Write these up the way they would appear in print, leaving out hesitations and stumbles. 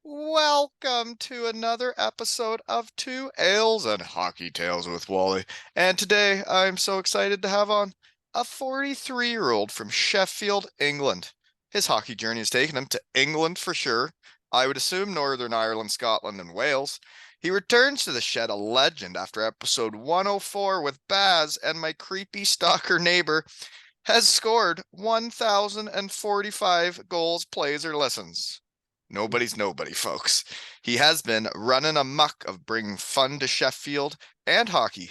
Welcome to another episode of Two Ales and Hockey Tales with Wally. And today I'm so excited to have on a 43-year-old from Sheffield, England. His hockey journey has taken him to England for sure. I would assume Northern Ireland, Scotland, and Wales. He returns to the shed a legend after episode 104 with Baz, and my creepy stalker neighbor has scored 1,045 goals, plays, or listens. Nobody's nobody, folks. He has been running amok of bringing fun to Sheffield and hockey.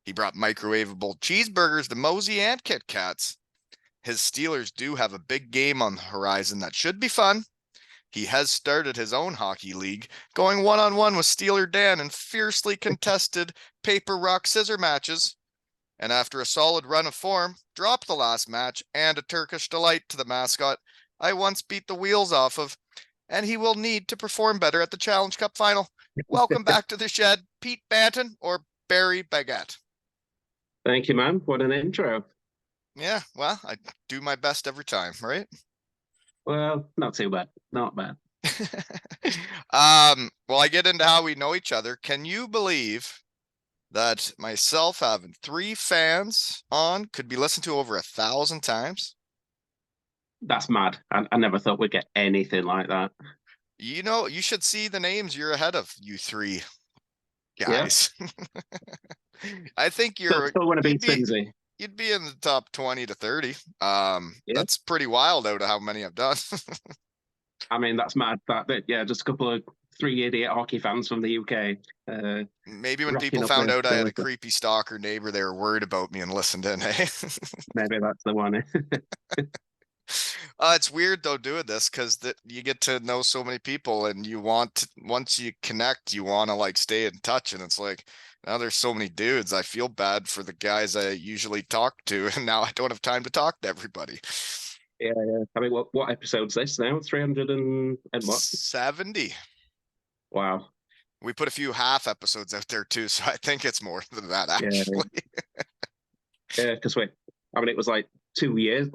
He brought microwavable cheeseburgers to Mosey and Kit Kats. His Steelers do have a big game on the horizon that should be fun. He has started his own hockey league, going one-on-one with Steeler Dan in fiercely contested paper, rock, scissor matches. And after a solid run of form, dropped the last match and a Turkish delight to the mascot I once beat the wheels off of, and he will need to perform better at the Challenge Cup final. Welcome back to the shed, Pete Banton or Barry Baguette. Thank you, man. What an intro. Yeah, well, I do my best every time, right? Well, not too bad. Not bad. Well, I get into how we know each other. Can you believe that myself having 3 fans on could be listened to over 1,000 times? That's mad. I never thought we'd get anything like that. You know, you should see the names you're ahead of, you 3 Yeah. guys. I think Still want to be you'd be Tansey. you'd be in the top 20 to 30. Yeah. That's pretty wild out of how many I've done. I mean, that's mad. Yeah, just a couple of 3 idiot hockey fans from the UK. Maybe when Rocking people up found out I had a the creepy stalker neighbor, they were worried about me and listened in, hey? maybe that's the one. It's weird though doing this because you get to know so many people and once you connect, you want to like stay in touch. And it's like, now there's so many dudes. I feel bad for the guys I usually talk to, and now I don't have time to talk to everybody. Yeah, yeah. I mean, what episode's this now? 300 and what? 70. Wow. We put a few half episodes out there too, so I think it's more than that Yeah, actually. yeah. Because I mean, it was like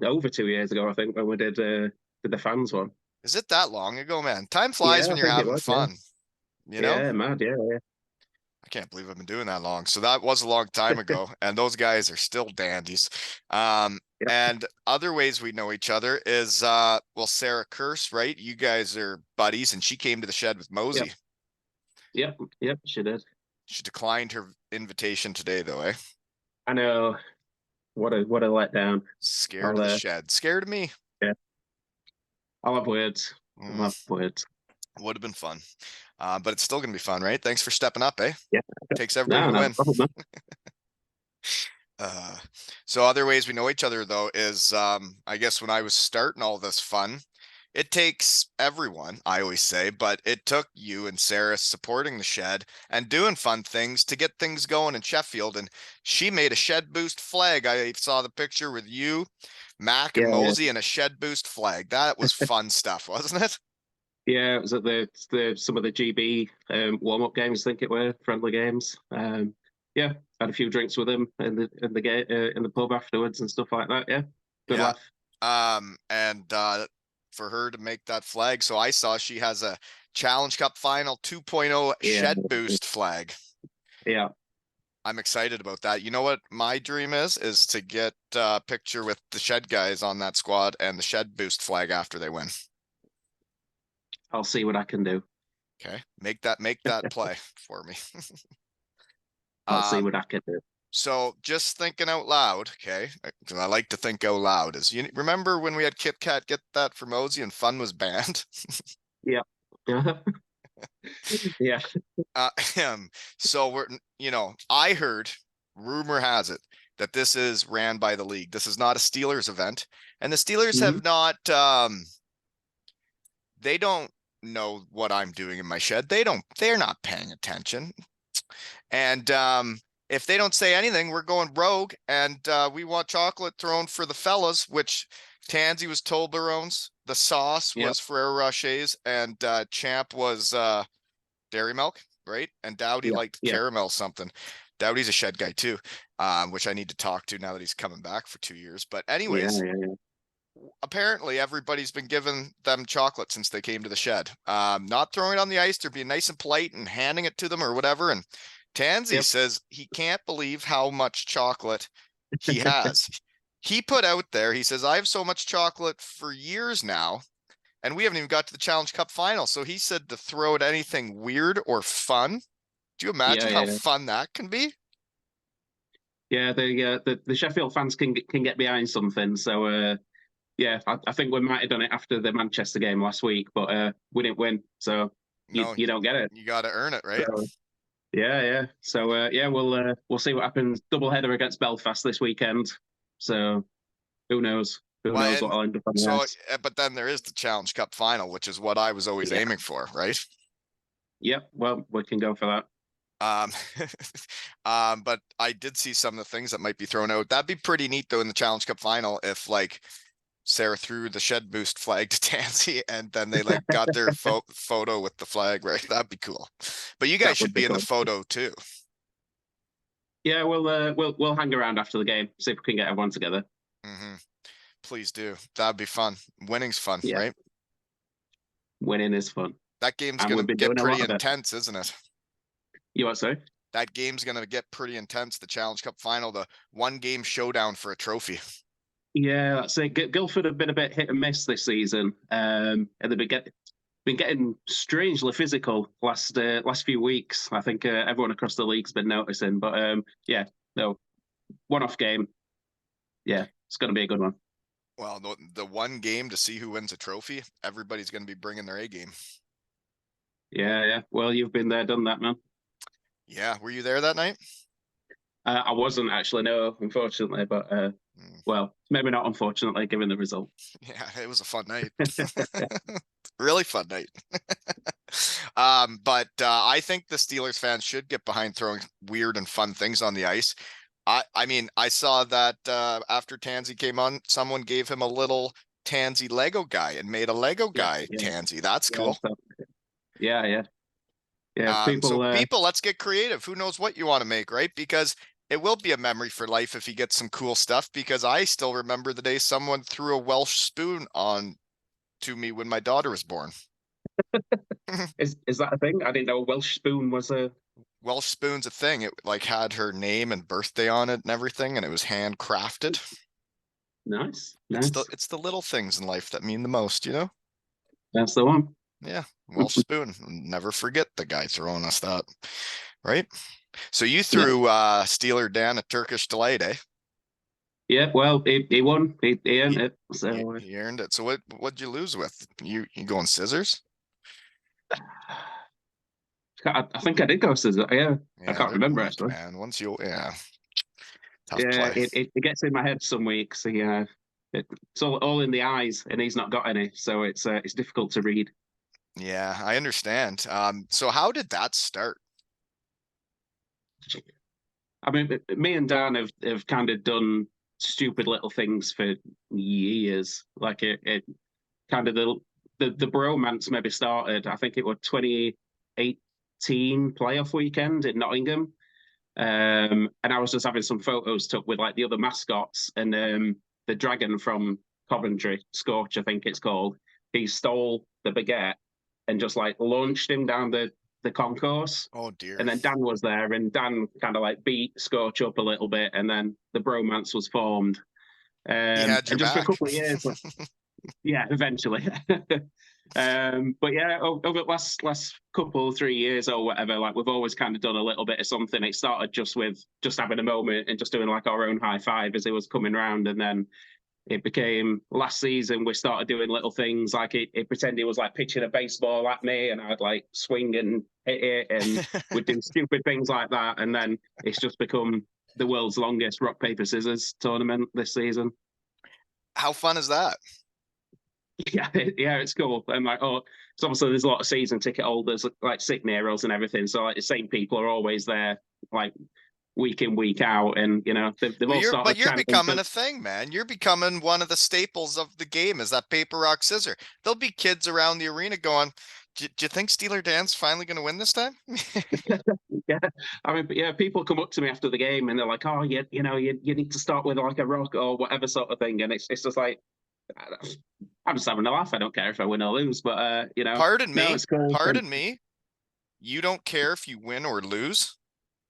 over 2 years ago, I think, when we did the fans one. Is it that long ago, man? Time flies Yeah, I when you're think it having was. Yeah. fun, you know? Yeah, mad. Yeah, yeah. I can't believe I've been doing that long. So that was a long time ago, and those guys are still dandies. Yep. And other ways we know each other is well, Sarah Curse, right? You guys are buddies, and she came to the shed with Yep. Mosey. Yep. Yep. She did. She declined her invitation today, though, eh? I know. What a letdown. Scared I'll of the shed. Scared of me. yeah. I'll have words. I'll have words. Would have been fun. But it's still gonna be fun, right? Thanks for stepping up, eh? Yeah. Takes everybody No, to no win. problem. So other ways we know each other though is I guess when I was starting all this fun, it takes everyone, I always say, but it took you and Sarah supporting the shed and doing fun things to get things going in Sheffield. And she made a shed boost flag. I saw the picture with you, Mac, and Yeah, yeah. Mosey, and a shed boost flag. That was fun stuff, wasn't it? Yeah, it was at the some of the GB warm-up games, I think it were, friendly games. Yeah, had a few drinks with him in the pub afterwards and stuff like that. Yeah. Good Yeah. laugh. And for her to make that flag. So I saw she has a Challenge Cup Final 2.0 Yeah. shed boost flag. Yeah. I'm excited about that. You know what my dream is to get a picture with the shed guys on that squad and the shed boost flag after they win. I'll see what I can do. Okay. Make that play for me. I'll see what I can do. So just thinking out loud, okay, because I like to think out loud, is you remember when we had Kit Kat get that for Mosey and fun was banned? Yeah. Yeah. So I heard, rumor has it, that this is ran by the league. This is not a Steelers event, and the Steelers have not. They don't know what I'm doing in my shed. They're not paying attention, and if they don't say anything, we're going rogue, and we want chocolate thrown for the fellas, which Tansey was Toblerones. The sauce Yep. was Ferrero Rochers, and Champ was dairy milk, right? And Dowdy liked caramel something. Dowdy's a shed guy too, which I need to talk to now that he's coming back for 2 years. But anyways, Yeah. apparently everybody's been giving them chocolate since they came to the shed. Not throwing it on the ice, they're being nice and polite and handing it to them or whatever. And Tansey Yep. says he can't believe how much chocolate he has. He put out there, he says, I have so much chocolate for years now, and we haven't even got to the Challenge Cup final. So he said to throw at anything weird or fun. Do you Yeah, imagine how yeah, fun that can be? yeah. The Sheffield fans can get behind something. So yeah, I think we might have done it after the Manchester game last week, but we didn't win, so No, you don't get it. you got to earn it, right? So yeah, yeah. So yeah, we'll see what happens. Double header against Belfast this weekend. So who knows? Who Well, knows what and I'll end up on the so, ice. but then there is the Challenge Cup final, which is what I was always Yeah, aiming for, right? yeah. Well, we can go for that. Um, but I did see some of the things that might be thrown out. That'd be pretty neat though in the Challenge Cup final if like Sarah threw the shed boost flag to Tansey and then they like got their photo with the flag, right? That'd be cool. But you guys That should would be be in the cool. photo too. Yeah, we'll hang around after the game, see if we can get everyone together. Hmm. Please do. That'd be fun. Winning's fun, Yeah, right? winning is fun, That game's and gonna we've been get doing a pretty lot of it. intense, isn't it? You what, sorry? That game's gonna get pretty intense. The Challenge Cup final, the one game showdown for a trophy. Yeah, that's it. Guildford have been a bit hit and miss this season, and they've been getting strangely physical last few weeks. I think everyone across the league's been noticing. But yeah, no, one-off game. Yeah, it's going to be a good one. Well, the one game to see who wins a trophy, everybody's going to be bringing their A game. Yeah, yeah. Well, you've been there, done that, man. Yeah, were you there that night? I wasn't actually, no, unfortunately, but Mm, well, maybe not unfortunately, given the result. yeah, it was a fun night. Really fun night. But I think the Steelers fans should get behind throwing weird and fun things on the ice. I mean, I saw that after Tansey came on, someone gave him a little Tansey Lego guy and made a Lego Yeah, guy yeah, Tansey. That's yeah, cool. so, yeah, yeah, yeah. So People, people, let's get creative. Who knows what you want to make, right? Because it will be a memory for life if he gets some cool stuff. Because I still remember the day someone threw a Welsh spoon on to me when my daughter was born. is that a thing? I didn't know Welsh spoon was a Welsh spoon's a thing. It like had her name and birthday on it and everything, and it was handcrafted. nice, It's nice. the little things in life that mean the most, you know? That's the one. Yeah, Welsh spoon. Never forget the guy throwing us that, right? So you Yeah. threw Steeler Dan a Turkish delight, eh? Yeah, well, he won. He earned He, it. So he earned it. So what'd you lose with? You going scissors? I think I did go scissor. Yeah, I Yeah, can't they're remember weak, actually. man. Once you yeah, tough Yeah, play. it gets in my head some weeks. Yeah, it's all in the eyes, and he's not got any, so it's difficult to read. Yeah, I understand. So how did that start? I mean, me and Dan have kind of done stupid little things for years. Like it kind of the bromance maybe started. I think it was 2018 playoff weekend in Nottingham. And I was just having some photos took with like the other mascots and the dragon from Coventry, Scorch, I think it's called. He stole the baguette and just like launched him down the concourse. Oh dear. And then Dan was there, and Dan kind of like beat Scorch up a little bit, and then the bromance was formed. He had your And just for a back. couple of years, yeah, eventually. But yeah, over the last couple 3 years or whatever, like we've always kind of done a little bit of something. It started just with just having a moment and just doing like our own high five as it was coming round, and then it became last season we started doing little things like it pretended it was like pitching a baseball at me, and I'd like swing and hit it, and we'd do stupid things like that, and then it's just become the world's longest rock paper scissors tournament this season. How fun is that? Yeah, yeah, it's cool. And like, oh, so obviously there's a lot of season ticket holders, like sick Neros and everything. So like the same people are always there, like week in, week out, and you know they've Well, all but started you're chanting becoming a thing, man. You're becoming one of the staples of the game. Is that paper rock scissor? There'll be kids around the arena going, "Do you think Steeler Dan's finally going to win this time?" yeah. I mean, but yeah, people come up to me after the game and they're like, "Oh, you know, you need to start with like a rock or whatever sort of thing," and it's just like I'm just having a laugh. I don't care if I win or lose, but you know, Pardon no, me, it's cool. pardon me. You don't care if you win or lose?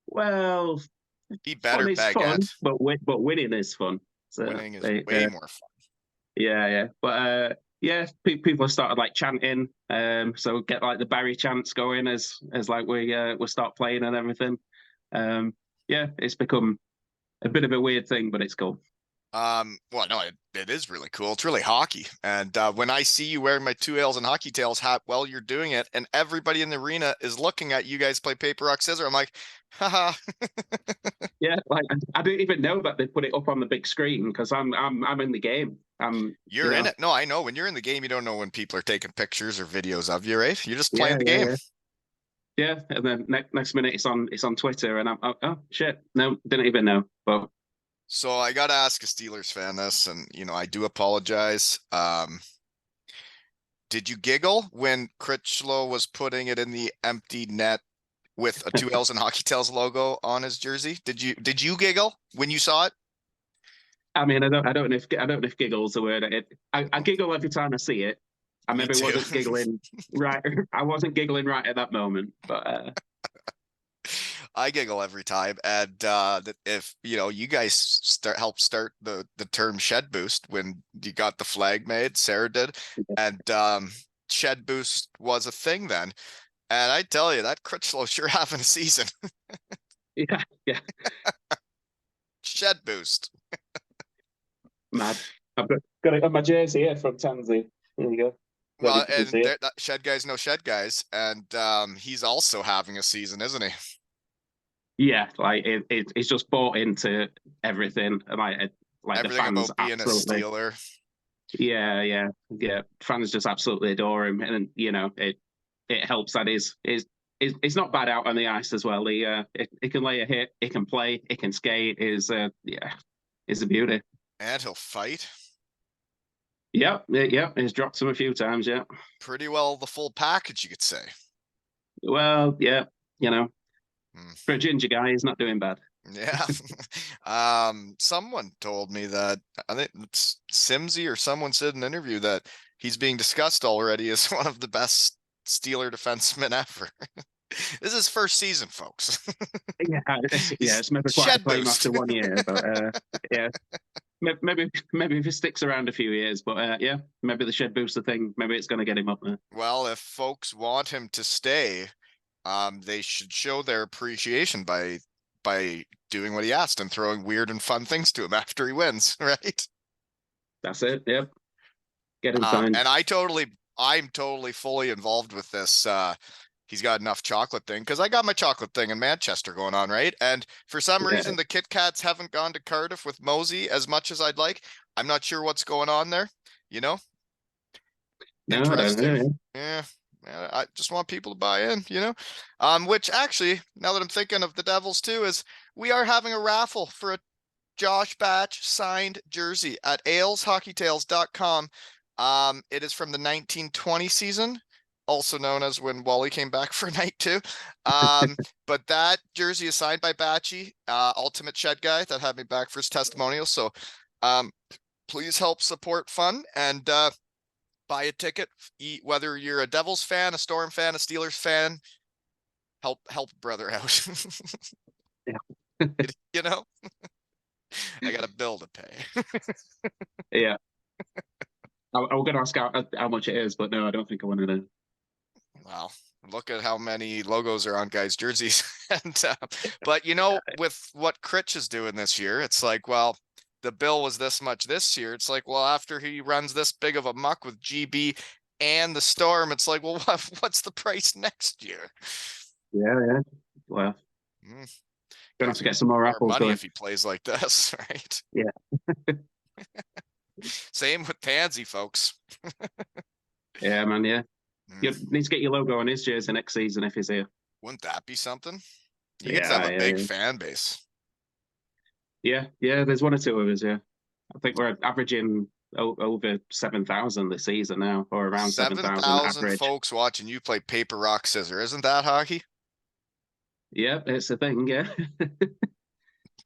Well, Be fun better, is fun, Baguette. but winning is fun. So Winning is way more fun. yeah. But people have started like chanting. So get like the Barry chants going as like we start playing and everything. Yeah, it's become a bit of a weird thing, but it's cool. Well, no, it is really cool. It's really hockey. And when I see you wearing my 2 Ales and Hockey Tails hat while you're doing it, and everybody in the arena is looking at you guys play paper, rock, scissor, I'm like, haha. Yeah, like I didn't even know that they put it up on the big screen because I'm in the game. You're in it. No, I know. When you're in the game, you don't know when people are taking pictures or videos of you, right? You're just Yeah, playing the yeah, game. yeah. Yeah, and then next minute it's on Twitter, and I'm oh shit, no, didn't even know. But So I gotta ask a Steelers fan this, and I do apologize. Did you giggle when Critchlow was putting it in the empty net with a 2 Ls and Hockey Tails logo on his jersey? Did you giggle when you saw it? I mean, I don't know if giggle's the word. I giggle every time I see it. I Me maybe too. wasn't giggling right. I wasn't giggling right at that moment, but I giggle every time, and that if you guys help start the term shed boost when you got the flag made, Sarah did, and shed boost was a thing then. And I tell you, that Critchlow sure having a season. yeah, Shed boost. mad. I've got it on my jersey here from Tansey. There you go. Well, You can and see it. that shed guys know shed guys, and he's also having a season, isn't he? Yeah, like it's just bought into everything, and like the Everything fans about being a absolutely. Steeler. Yeah. Fans just absolutely adore him, and it helps that he's not bad out on the ice as well. He can lay a hit, he can play, he can skate. Is a beauty. And he'll fight. Yeah. He's dropped some a few times. Yeah. Pretty well the full package, you could say. Well, yeah. You know, Hmm. for a ginger guy, he's not doing bad. Yeah. Someone told me that I think it's Simsy or someone said in an interview that he's being discussed already as one of the best Steeler defensemen ever. This is his first season, folks. It's maybe quite a Shed claim boost. after 1 year, but yeah. Maybe if he sticks around a few years, but yeah, maybe the shed booster thing, maybe it's going to get him up there. Well, if folks want him to stay, they should show their appreciation by doing what he asked and throwing weird and fun things to him after he wins, right? That's it. Yep. Get him signed. And I'm totally fully involved with this. He's got enough chocolate thing because I got my chocolate thing in Manchester going on, right? And for some Yeah. reason, the Kit Kats haven't gone to Cardiff with Mosey as much as I'd like. I'm not sure what's going on there. You know, No, I don't interesting. know. Yeah. I just want people to buy in, which actually, now that I'm thinking of the Devils too, is we are having a raffle for a Josh Batch signed jersey at aleshockeytails.com. It is from the 1920 season, also known as when Wally came back for night two. But that jersey is signed by Batchy, ultimate shed guy that had me back for his testimonial. So please help support fun and buy a ticket, whether you're a Devils fan, a Storm fan, a Steelers fan. Help brother out. Yeah. you know, I got a bill to pay. Yeah. I'm going to ask how much it is, but no, I don't think I want to know. Wow. Look at how many logos are on guys' jerseys. and But with what Critch is doing this year, it's like, well, the bill was this much this year. It's like, well, after he runs this big of a muck with GB and the Storm, it's like, well, what's the price next year? Yeah. Well, gonna have to get some more apples money going. if he plays like this, right? Yeah. Same with Tansey, folks. Yeah, man. Yeah. You need to get your logo on his jersey next season if he's here. Wouldn't that be something? You Yeah, get to have a big yeah. fan base. Yeah. There's one or two of us. Yeah, I think we're averaging over 7,000 this season now, or around 7,000 7,000 average. folks watching you play paper, rock, scissor. Isn't that hockey? Yeah, it's the thing. Yeah.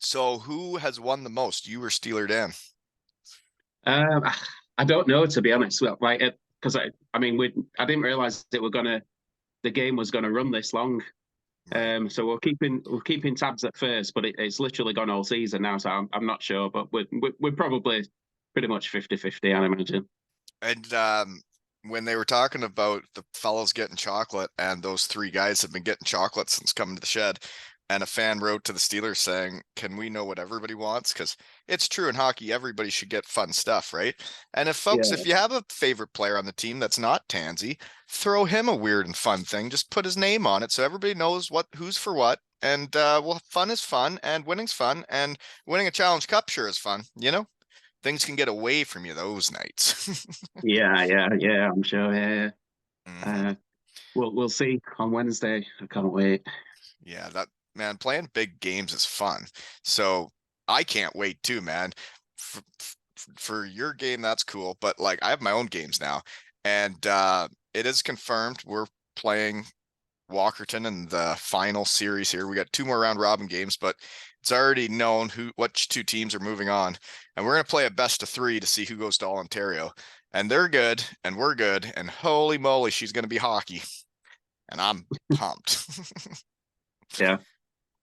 So who has won the most? You or Steeler Dan? Um, I don't know, to be honest. Well, like, because I mean, I didn't realize the game was gonna run this long. Right. So we're keeping tabs at first, but it's literally gone all season now. So I'm not sure, but we're probably pretty much 50-50, I imagine. And when they were talking about the fellows getting chocolate, and those three guys have been getting chocolate since coming to the shed, and a fan wrote to the Steelers saying, "Can we know what everybody wants?" Because it's true in hockey, everybody should get fun stuff, right? And if folks, Yeah, if you have a favorite player on the team that's not Tansey, throw him a weird and fun thing. Just put his name on it so everybody knows who's for what. And well, fun is fun, and winning's fun, and winning a Challenge Cup sure is fun. Things can get away from you those nights. yeah. I'm sure. Yeah. hmm We'll see on Wednesday. I can't wait. Yeah, that man, playing big games is fun. So I can't wait too, man. For your game, that's cool. But like, I have my own games now, and it is confirmed we're playing Walkerton in the final series here. We got two more round robin games, but it's already known which two teams are moving on, and we're gonna play a best of three to see who goes to All Ontario. And they're good, and we're good, and holy moly, she's gonna be hockey, and I'm pumped. Yeah.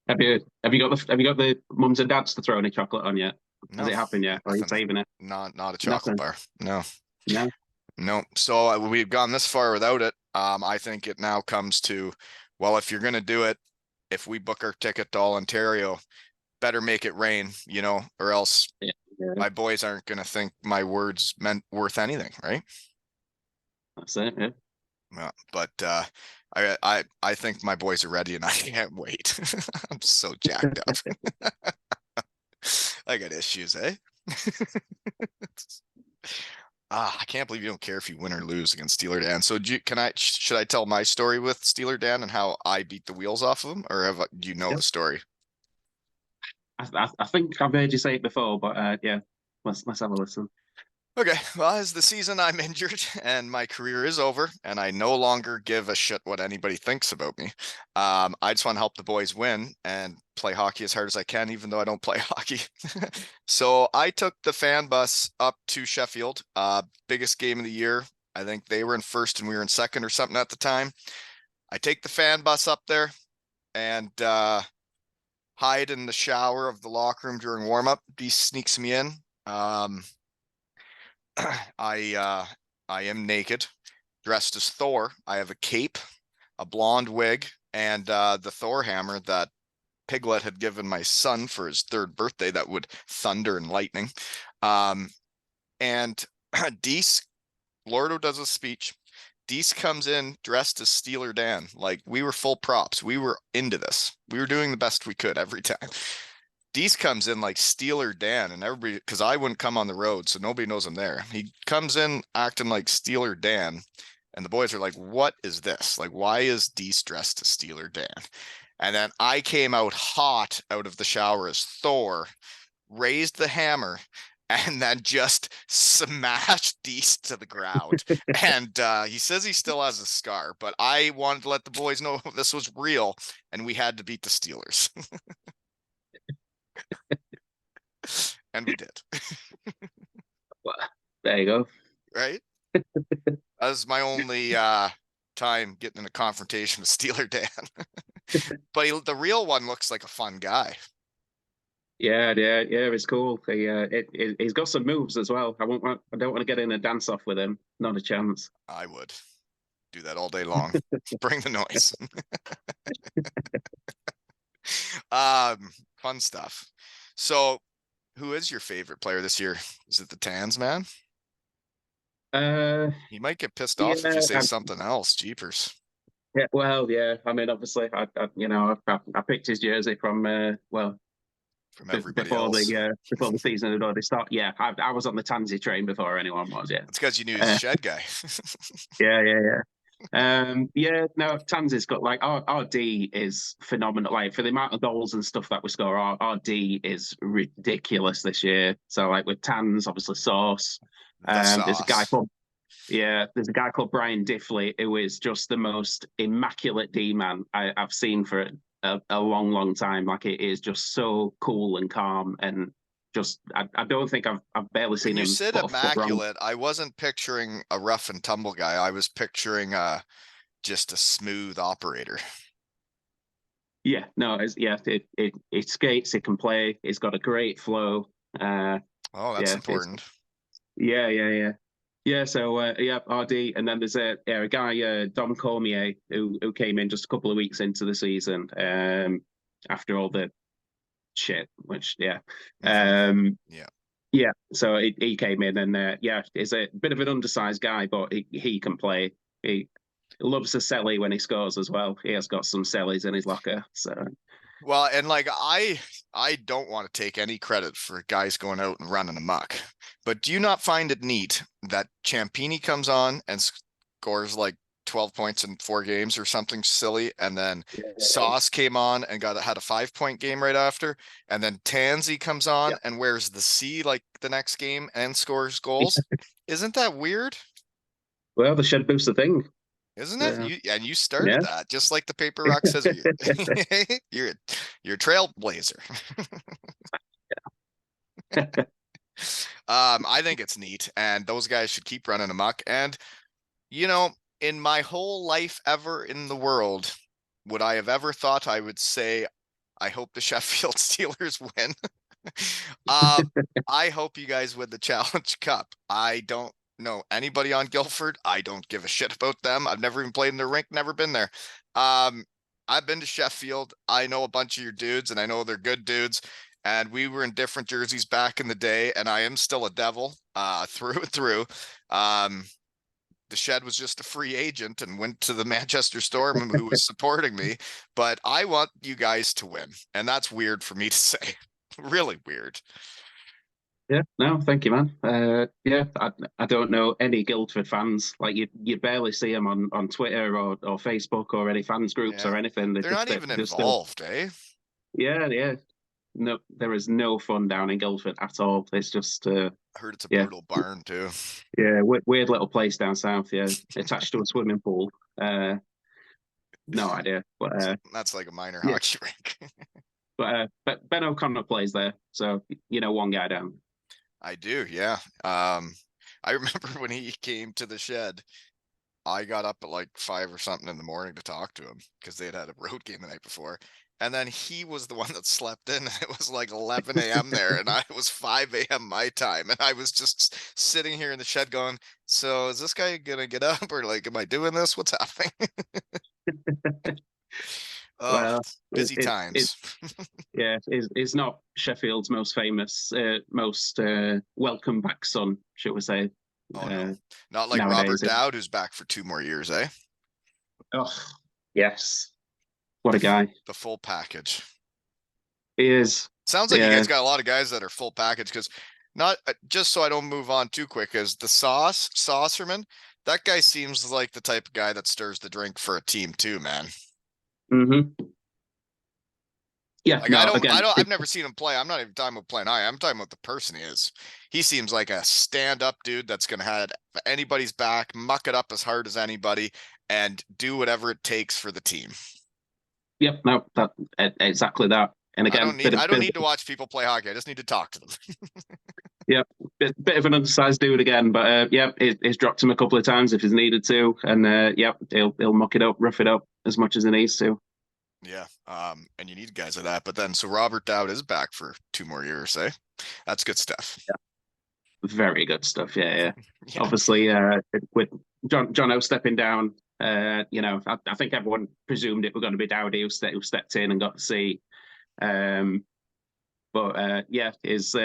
Have you got the mums and dads to throw any chocolate on yet? Has No, it happened yet? Or are you nothing. saving it? Not a chocolate Nothing. bar. No, No. no. So we've gone this far without it. I think it now comes to, well, if you're gonna do it, if we book our ticket to All Ontario, better make it rain, or else Yeah. Yeah. my boys aren't gonna think my words meant worth anything, right? That's it. Yeah. Yeah, but I think my boys are ready, and I can't wait. I'm so jacked up. I got issues, eh? I can't believe you don't care if you win or lose against Steeler Dan. So should I tell my story with Steeler Dan and how I beat the wheels off of him, or do you know Yeah. the story? I think I've heard you say it before, but yeah, let's have a listen. Okay, well, as the season I'm injured and my career is over, and I no longer give a shit what anybody thinks about me. I just want to help the boys win and play hockey as hard as I can, even though I don't play hockey. So I took the fan bus up to Sheffield, biggest game of the year. I think they were in first and we were in second or something at the time. I take the fan bus up there and hide in the shower of the locker room during warm-up. D sneaks me in. I am naked, dressed as Thor. I have a cape, a blonde wig, and the Thor hammer that Piglet had given my son for his third birthday that would thunder and lightning. And Deese, Lordo does a speech. Deese comes in dressed as Steeler Dan. Like, we were full props. We were into this. We were doing the best we could every time. Deese comes in like Steeler Dan, and everybody, because I wouldn't come on the road, so nobody knows I'm there. He comes in acting like Steeler Dan, and the boys are like, "What is this? Like, why is Deese dressed as Steeler Dan?" And then I came out hot out of the shower as Thor, raised the hammer, and then just smashed Deese to the ground. And he says he still has a scar, but I wanted to let the boys know this was real, and we had to beat the Steelers. And we did. Well, there you go. Right? That was my only time getting in a confrontation with Steeler Dan. But the real one looks like a fun guy. Yeah. It's cool. He's got some moves as well. I don't want to get in a dance off with him. Not a chance. I would do that all day long. Bring the noise. Fun stuff. So, who is your favorite player this year? Is it the Tans, man? Uh, He might get pissed yeah, off if you say something else. Jeepers. yeah. Well, yeah. I mean, obviously, I picked his jersey from From everybody else. before the season had already started. Yeah, I was on the Tansey train before anyone was. Yeah, It's because you knew he's a shed guy. yeah. Yeah, no, Tansey's got like our D is phenomenal. Like for the amount of goals and stuff that we score, our D is ridiculous this year. So like with Tans, obviously Sauce. The There's a guy sauce. called there's a guy called Brian Diffley who is just the most immaculate D man I've seen for a long time. Like it is just so cool and calm, and I don't think I've barely When seen you him said put a foot wrong. immaculate, I wasn't picturing a rough and tumble guy. I was picturing just a smooth operator. Yeah, no, it skates, it can play, it's got a great flow. Oh, that's Yeah, it's important. yeah. Yeah, so yeah, RD, and then there's a guy, Dom Cormier, who came in just a couple of weeks into the season, after all the shit, which yeah. Hmm. Um Yeah. yeah, so he came in and yeah, he's a bit of an undersized guy, but he can play. He loves a celly when he scores as well. He has got some cellies in his locker. So Well, and like I don't want to take any credit for guys going out and running amok, but do you not find it neat that Champini comes on and scores like 12 points in 4 games or something silly, and then yeah, Sauce came on and had a 5 point game right after, and then Tansey comes on yeah. and wears the C like the next game and scores goals? Isn't that weird? Well, the shed boosts the thing. Isn't it? Uh, You started yeah. that just like the paper rock scissor. You're you're a trailblazer. I think it's neat, and those guys should keep running amok. And you know, in my whole life ever in the world, would I have ever thought I would say I hope the Sheffield Steelers win? uh, I hope you guys win the Challenge Cup. I don't know anybody on Guildford. I don't give a shit about them. I've never even played in the rink, never been there. Um, I've been to Sheffield. I know a bunch of your dudes, and I know they're good dudes. And we were in different jerseys back in the day, and I am still a devil, through and through. Um, the Shed was just a free agent and went to the Manchester Storm, who was supporting me. But I want you guys to win, and that's weird for me to say. Really weird. Yeah, no, thank you, man. Yeah, I don't know any Guildford fans. Like you barely see them on Twitter or Facebook or any fans groups Yeah, or anything. they're not even They're still involved, eh? yeah. No, there is no fun down in Guildford at all. It's just I heard it's a yeah, brutal barn too. yeah, weird little place down south. Yeah, attached to a swimming pool. No idea, but That's like a minor yeah, hockey rink. but Ben O'Connor plays there, so one guy down. I do, yeah. I remember when he came to the Shed, I got up at like 5 or something in the morning to talk to him because they had a road game the night before. And then he was the one that slept in, and it was like 11 a.m. there, and it was 5 a.m. my time. And I was just sitting here in the shed going, so is this guy gonna get up, or like, am I doing this? What's happening? Oh, Well, busy it times. yeah, is not Sheffield's most famous, most welcome back son, shall we say? Oh no, Uh, not like Nowadays. Robert Dowd, who's back for 2 more years, eh? Oh, yes, what a guy The full package. he is. Sounds like you Yeah. guys got a lot of guys that are full package, because not just so I don't move on too quick, as the Saucerman, that guy seems like the type of guy that stirs the drink for a team too, man. Hmm. Yeah. Like No. Again, I've never seen him play. I'm not even talking about playing high. I'm talking about the person he is. He seems like a stand-up dude that's gonna have anybody's back, muck it up as hard as anybody, and do whatever it takes for the team. yep. No. That exactly that. And again, I don't need to watch people play hockey. I just need to talk to them. yeah, bit of an undersized dude again, but yeah, he's dropped him a couple of times if he's needed to, and yeah, he'll muck it up, rough it up as much as he needs to. Yeah. And you need guys like that. But then so Robert Dowd is back for 2 more years, eh? That's good stuff. Very good stuff. Yeah. Yeah. Obviously, with John O stepping down, I think everyone presumed it were going to be Dowdy who stepped in and got to see. Um, but yeah, is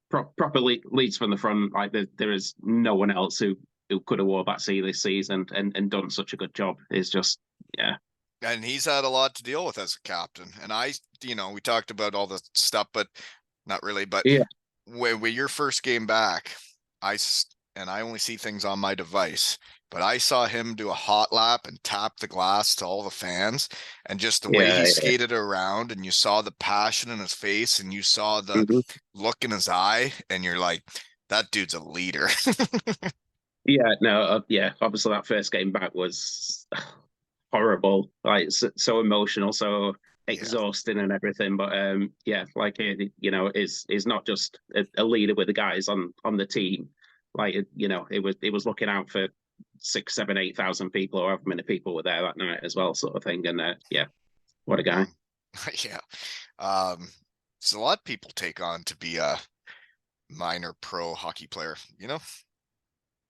properly leads from the front. Like there is no one else who could have wore that C this season and done such a good job. It's just yeah, And he's had a lot to deal with as a captain. And we talked about all the stuff, but not really. But yeah, when your first game back, and I only see things on my device, but I saw him do a hot lap and tap the glass to all the fans, and just the way he yeah. skated around, and you saw the passion in his face, and you saw the Mhm. look in his eye, and you're like, that dude's a leader. Yeah, no, yeah. Obviously, that first game back was horrible. Like so emotional, so exhausting and everything. But yeah, like is not just a leader with the guys on the team. Like it was looking out for 6, 7, 8,000 people, or however many people were there that night as well, sort of thing. And yeah, what a guy. Yeah. So a lot of people take on to be a minor pro hockey player, you know?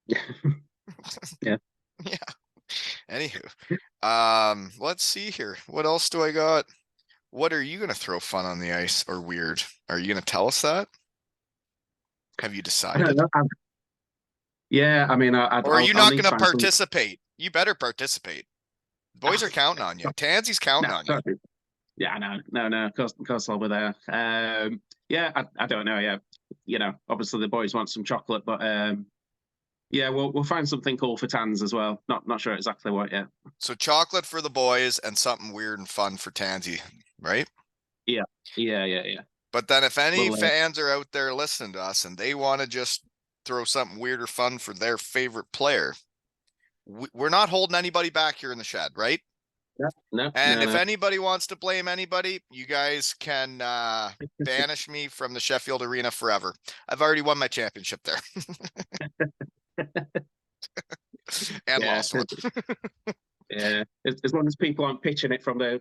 Yeah. Yeah. Anywho, let's see here. What else do I got? What are you gonna throw fun on the ice or weird? Are you gonna tell us that? Have you I don't decided? know. Yeah, I mean, Or are you I'll not need to gonna find some. participate? You better participate. Boys are counting on you. Tansey's counting No, on you. yeah, no, of course I'll be there. Yeah, I don't know. Yeah, obviously the boys want some chocolate, but yeah, we'll find something cool for Tans as well. Not sure exactly what yet. So chocolate for the boys and something weird and fun for Tansey, right? Yeah, yeah. But then if any Well, fans are out there listening to us and they want to just throw something weird or fun for their favorite player, we're not holding anybody back here in the shed, right? And if no. anybody wants to blame anybody, you guys can banish me from the Sheffield Arena forever. I've already won my championship there and Yeah, lost one. yeah. As long as people aren't pitching it from the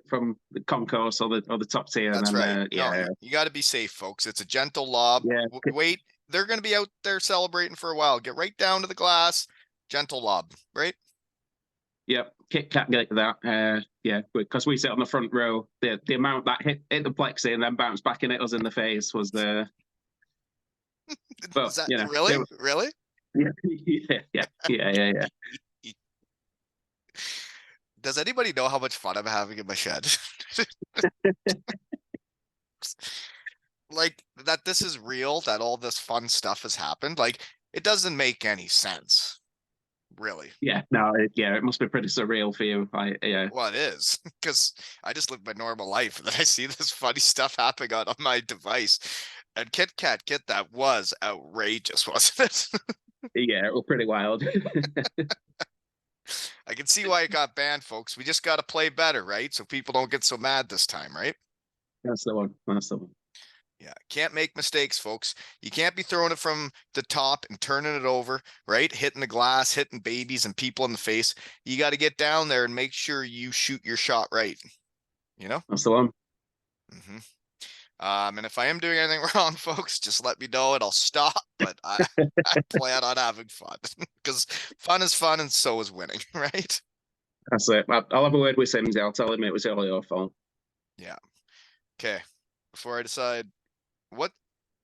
concourse or the top tier, That's then right. No, yeah, you got to be safe, folks. It's a gentle lob. yeah, Wait, they're going to be out there celebrating for a while. Get right down to the glass. Gentle lob, right? yeah. Kit Kat get that. Yeah, because we sit on the front row. The amount that hit the plexi and then bounced back and hit us in the face was the. But Is that really? Really? Yeah. Does anybody know how much fun I'm having in my shed? Like that this is real, that all this fun stuff has happened. Like it doesn't make any sense, really. Yeah, no, it must be pretty surreal for you. Yeah. Well, it is because I just live my normal life and then I see this funny stuff happening on my device. And Kit Kat, that was outrageous, wasn't it? Yeah, it was pretty wild. I can see why it got banned, folks. We just got to play better, right? So people don't get so mad this time, right? That's the one. That's the one. Yeah, can't make mistakes, folks. You can't be throwing it from the top and turning it over, right? Hitting the glass, hitting babies and people in the face. You got to get down there and make sure you shoot your shot right. You know? That's the one. Mm-hmm. And if I am doing anything wrong, folks, just let me know and I'll stop. But I plan on having fun because fun is fun and so is winning, right? That's it. I'll have a word with Simsy. I'll tell him it was all your fault. Yeah. Okay. Before I decide, what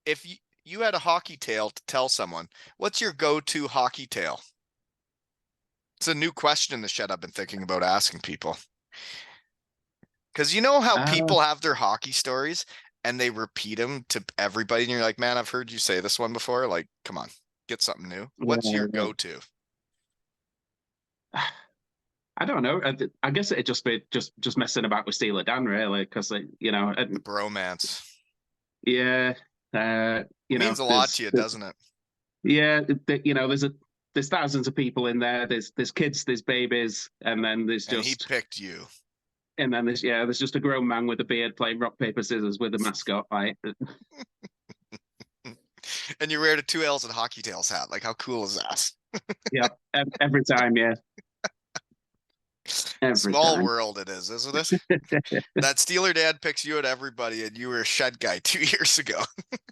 if you had a hockey tale to tell someone, what's your go-to hockey tale? It's a new question in the shed I've been thinking about asking people. Because you know how Uh, people have their hockey stories and they repeat them to everybody, and you're like, man, I've heard you say this one before. Like, come on, get something new. What's your yeah. go-to? I don't know. I guess it'd just be just messing about with Steeler Dan, really, because The bromance. yeah, It means a lot to you, doesn't it? yeah, there's thousands of people in there. There's kids, there's babies, and then And he picked you. there's just a grown man with a beard playing rock paper scissors with a mascot. Right? And you wear the 2 L's and Hockey Tales hat. Like, how cool is that? Yeah, every time, yeah. Every Small time. world it is, isn't it? That Steeler dad picks you at everybody, and you were a shed guy 2 years ago.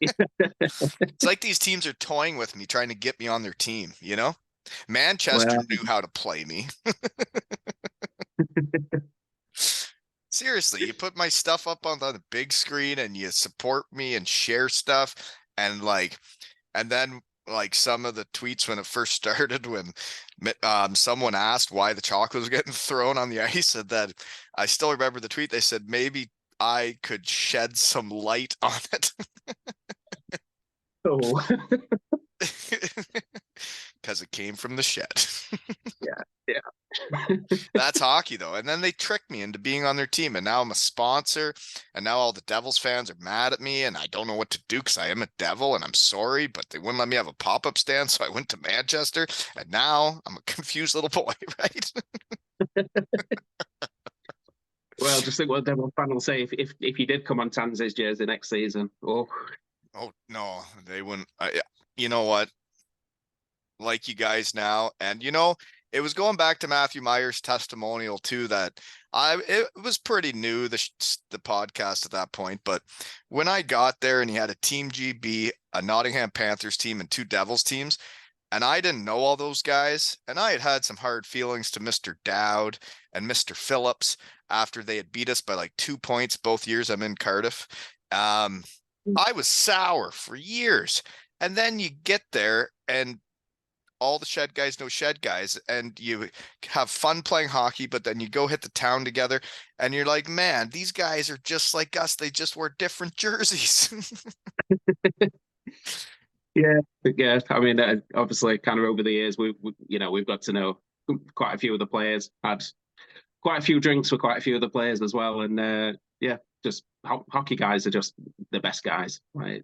It's like these teams are toying with me, trying to get me on their team, you know? Manchester Well, knew how to play me. Seriously, you put my stuff up on the big screen and you support me and share stuff. And then some of the tweets when it first started, when someone asked why the chocolate was getting thrown on the ice, and then I still remember the tweet. They said maybe I could shed some light on it. oh, Because it came from the shed. yeah. That's hockey, though. And then they tricked me into being on their team. And now I'm a sponsor. And now all the Devils fans are mad at me. And I don't know what to do because I am a Devil and I'm sorry, but they wouldn't let me have a pop-up stand. So I went to Manchester. And now I'm a confused little boy, right? Well, just think what Devil fan will say if you did come on Tansey's jersey next season. Oh, no, they wouldn't. You know what? Like you guys now, and it was going back to Matthew Meyer's testimonial too, that it was pretty new, the podcast at that point, but when I got there and he had a Team GB, a Nottingham Panthers team, and 2 Devils teams, and I didn't know all those guys, and I had some hard feelings to Mr. Dowd and Mr. Phillips after they had beat us by like 2 points both years I'm in Cardiff. I was sour for years, and then you get there and all the shed guys know shed guys, and you have fun playing hockey, but then you go hit the town together and you're like, man, these guys are just like us. They just wear different jerseys. yeah. I mean, obviously, kind of over the years, we've got to know quite a few of the players. Had quite a few drinks with quite a few of the players as well, and just hockey guys are just the best guys, right?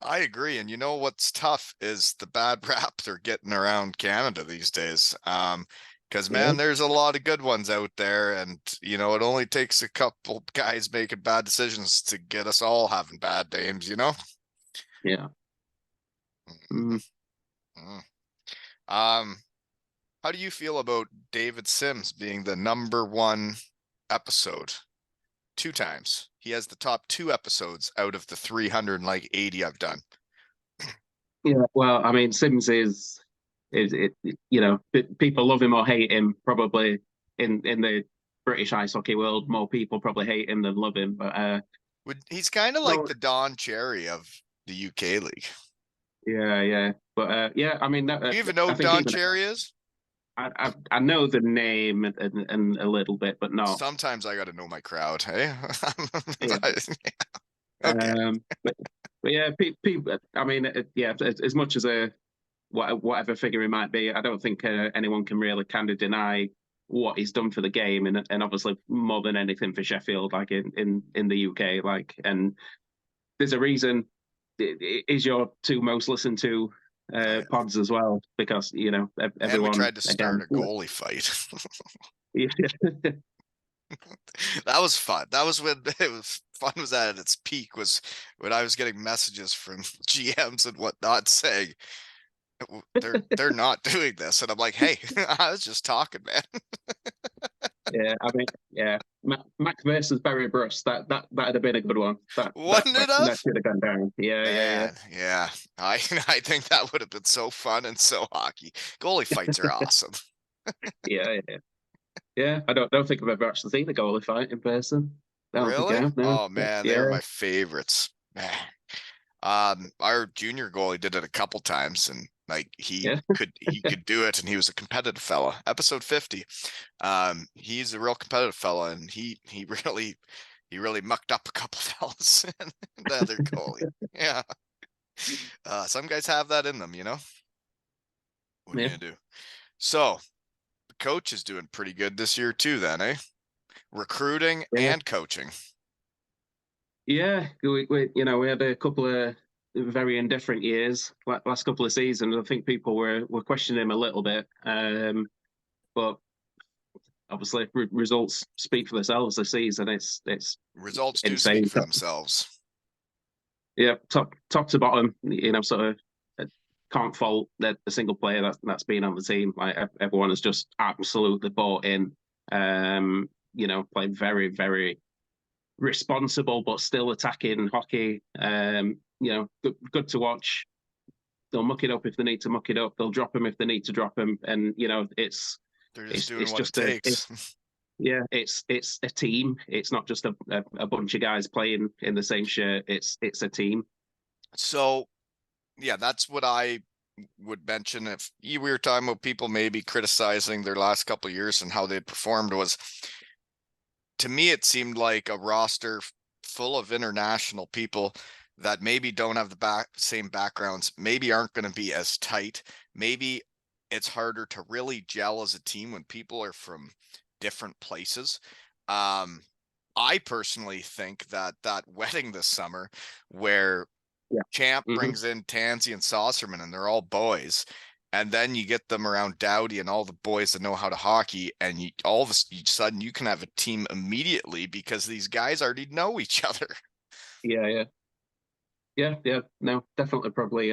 I agree. And what's tough is the bad rap they're getting around Canada these days. Because man, there's a lot of good ones out there, and it only takes a couple guys making bad decisions to get us all having bad names, Yeah. How do you feel about David Sims being the #1 episode 2 times? He has the top 2 episodes out of the 380 I've done. Yeah, well, I mean, Sims is people love him or hate him. Probably in the British ice hockey world, more people probably hate him than love him. But he's kind of like the Don Cherry of the UK league. Yeah. But yeah, I mean, do you even know who Don Cherry is? I know the name and a little bit, but no. Sometimes I got to know my crowd. Hey. Yeah. Okay. But yeah, people. I mean, yeah. As much as whatever figure he might be, I don't think anyone can really kind of deny what he's done for the game, and obviously more than anything for Sheffield, like in the UK, like. And there's a reason it is your 2 most listened to pods as well, because everyone. And we tried to start a goalie fight. That was fun. That was when it was fun. Was at its peak. Was when I was getting messages from GMs and whatnot saying they're not doing this, and I'm like, hey, I was just talking, man. Yeah, I mean, yeah, Mac versus Barry Brush. That'd have been a good one. Wouldn't it have? That should have gone down. Yeah. I think that would have been so fun and so hockey. Goalie fights are awesome. Yeah. I don't think I've ever actually seen a goalie fight in person. Really? No. Oh man, they're my favorites. Man. Our junior goalie did it a couple times, and like he could do it, and he was a competitive fella. Episode 50. He's a real competitive fella, and he really mucked up a couple fellas. The other goalie. Yeah. Some guys have that in them, What are you gonna do? So the coach is doing pretty good this year too, then, eh? Recruiting and coaching. Yeah, we had a couple of very indifferent years. Last couple of seasons, I think people were questioning him a little bit, but obviously results speak for themselves this season. It's results insane. Do speak for themselves. Yeah, top to bottom, sort of can't fault the single player that's been on the team. Like everyone has just absolutely bought in. Playing very, very responsible but still attacking hockey. Good to watch. They'll muck it up if they need to muck it up. They'll drop them if they need to drop them. And it's doing what it takes. It's a team. It's not just a bunch of guys playing in the same shirt. It's a team. So, yeah, that's what I would mention. If we were talking about people maybe criticizing their last couple of years and how they performed, was, to me, it seemed like a roster full of international people that maybe don't have the same backgrounds, maybe aren't going to be as tight. Maybe it's harder to really gel as a team when people are from different places. I personally think that wedding this summer where Champ brings in Tansey and Saucerman and they're all boys, And then you get them around Dowdy and all the boys that know how to hockey, and all of a sudden you can have a team immediately because these guys already know each other. Yeah. No, definitely, probably.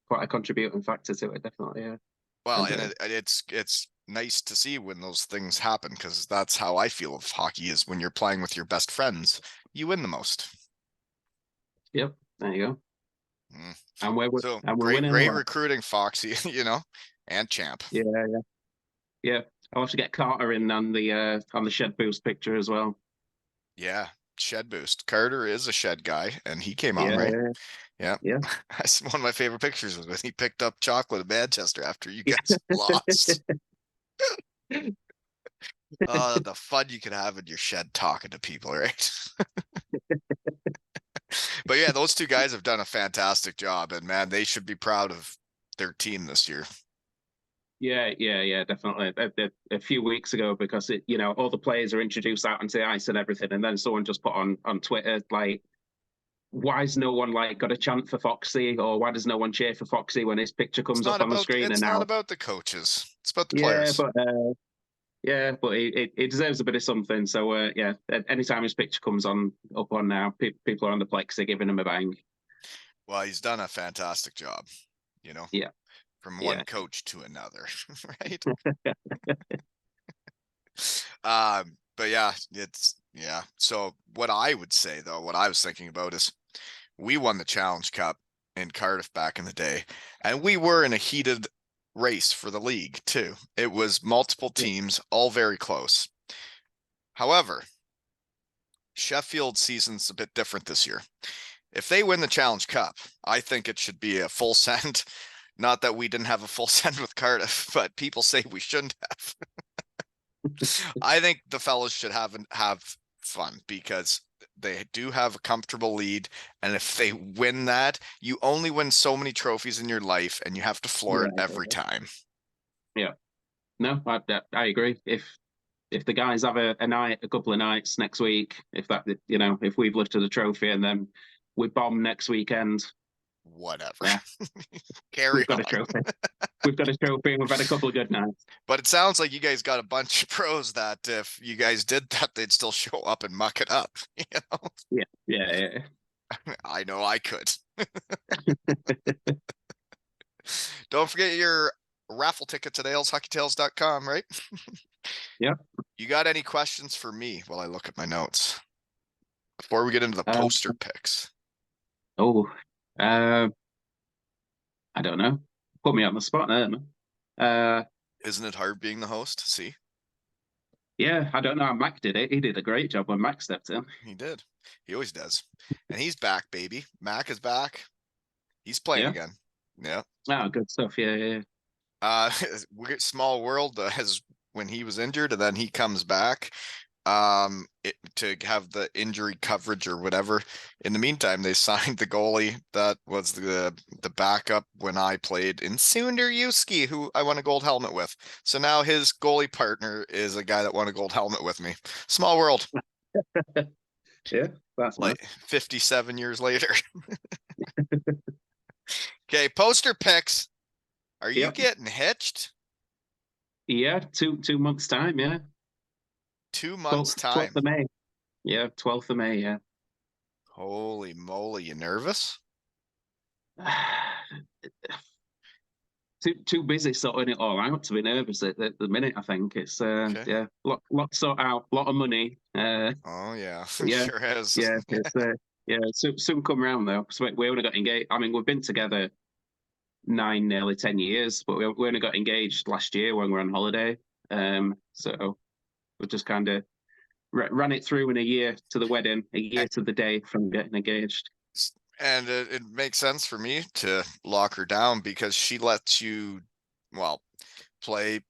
Quite a contributing factor to it. Definitely. Yeah. Well, And and it's nice to see when those things happen, because that's how I feel of hockey, is when you're playing with your best friends, you win the most. yep. There you go. Mm. And So we're great, winning a great lot. recruiting, Foxy, and Champ. Yeah. I'll have to get Carter in on the shed boost picture as well. Yeah, shed boost. Carter is a shed guy, and he came on, Yeah. right? Yeah. Yeah. That's one of my favorite pictures was when he picked up chocolate in Manchester after you guys lost. Oh, the fun you could have in your shed talking to people, right? But yeah, those two guys have done a fantastic job, and man, they should be proud of their team this year. Yeah, definitely. A few weeks ago, because all the players are introduced out onto the ice and everything, and then someone just put on Twitter like, why has no one like got a chant for Foxy, or why does no one cheer for Foxy when his picture comes up on the screen? And It's not now, about the coaches. It's about the yeah, players. but he deserves a bit of something. So yeah, anytime his picture comes up on now, people are on the plex, they're giving him a bang. Well, he's done a fantastic job, Yeah, from one yeah, coach to another, right? But yeah, yeah. So what I would say though, what I was thinking about is we won the Challenge Cup in Cardiff back in the day, and we were in a heated race for the league too. It was multiple yeah, teams, all very close. However, Sheffield season's a bit different this year. If they win the Challenge Cup, I think it should be a full send. Not that we didn't have a full send with Cardiff, but people say we shouldn't have. I think the fellas should have fun, because they do have a comfortable lead, and if they win that, you only win so many trophies in your life, and you have to floor it every yeah, time. yeah. No, I agree. If the guys have a couple of nights next week, if we've lifted a trophy and then we bomb next weekend, Whatever. yeah, Carry we've got on. a trophy. We've got a trophy and we've had a couple of good nights. But it sounds like you guys got a bunch of pros that if you guys did that, they'd still show up and muck it up. Yeah. I know I could. Don't forget your raffle tickets at aleshockeytales.com, right? Yeah. You got any questions for me while I look at my notes before we get into the Um, poster picks? oh, uh, I don't know. Put me on the spot there, man. Isn't it hard being the host? See, Yeah, I don't know how Mac did it. He did a great job when Mac stepped in. he did. He always does. And he's back, baby. Mac is back. He's playing Yeah. again. Yeah. Oh, good stuff. Yeah. Uh, small world as when he was injured, and then he comes back to have the injury coverage or whatever. In the meantime, they signed the goalie that was the backup when I played in Yuski, who I won a gold helmet with. So now his goalie partner is a guy that won a gold helmet with me. Small world. Yeah, that's nice. Like 57 years later. Okay, poster picks. Are you Yep. getting hitched? Yeah, 2 months time. Yeah, 2 months 12th time. of May. Yeah, 12th of May. Yeah. Holy moly, you nervous? Too busy sorting it all out to be nervous at the minute. I think it's Okay. yeah, lot sort out, lot of money. Oh yeah, Yeah, sure is. it's yeah, soon come round though. So we only got engaged. I mean, we've been together nearly 10 years, but we only got engaged last year when we were on holiday. So we just kind of ran it through in a year to the wedding, a year to the day from getting engaged. And it makes sense for me to lock her down, because she lets you, well, play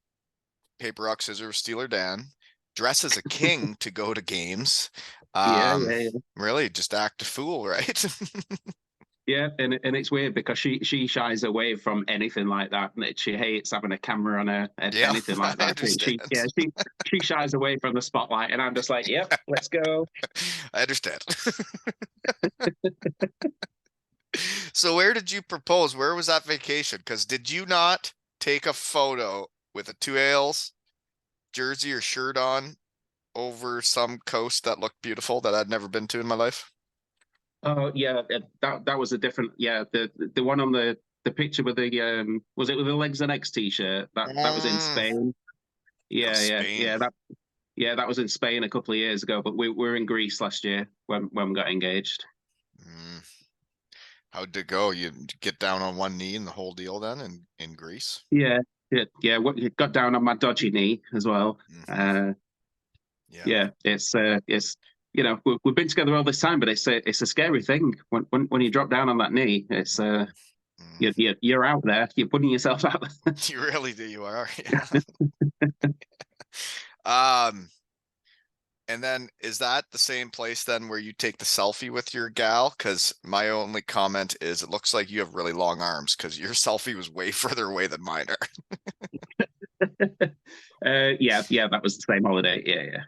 paper, rock, scissors, Steeler Dan, dress as a king to go to games. Yeah. Really just act a fool, right? Yeah, and it's weird because she shies away from anything like that. And she hates having a camera on her and Yeah, anything like I that. understand. She shies away from the spotlight, and I'm just like, yep, let's go. I understand. So where did you propose? Where was that vacation? Because did you not take a photo with a 2 Ales jersey or shirt on over some coast that looked beautiful that I'd never been to in my life? Oh yeah, that was a different. Yeah, the one on the picture with the was it with the Legs and Eggs t-shirt? That was in Mm, Spain. that was Spain. That was in Spain a couple of years ago. But we were in Greece last year when we got engaged. Mm. How'd it go? You get down on one knee and the whole deal then in Greece? Yeah, yeah. What you got down on my dodgy knee as well. Mm-hmm. Yeah. Yeah, it's we've been together all this time, but it's a scary thing when you drop down on that knee. It's Mm. you're out there. You're putting yourself out there. You really do. You are. Yeah. And then is that the same place then where you take the selfie with your gal? Because my only comment is it looks like you have really long arms because your selfie was way further away than mine are. Yeah, that was the same holiday. Yeah.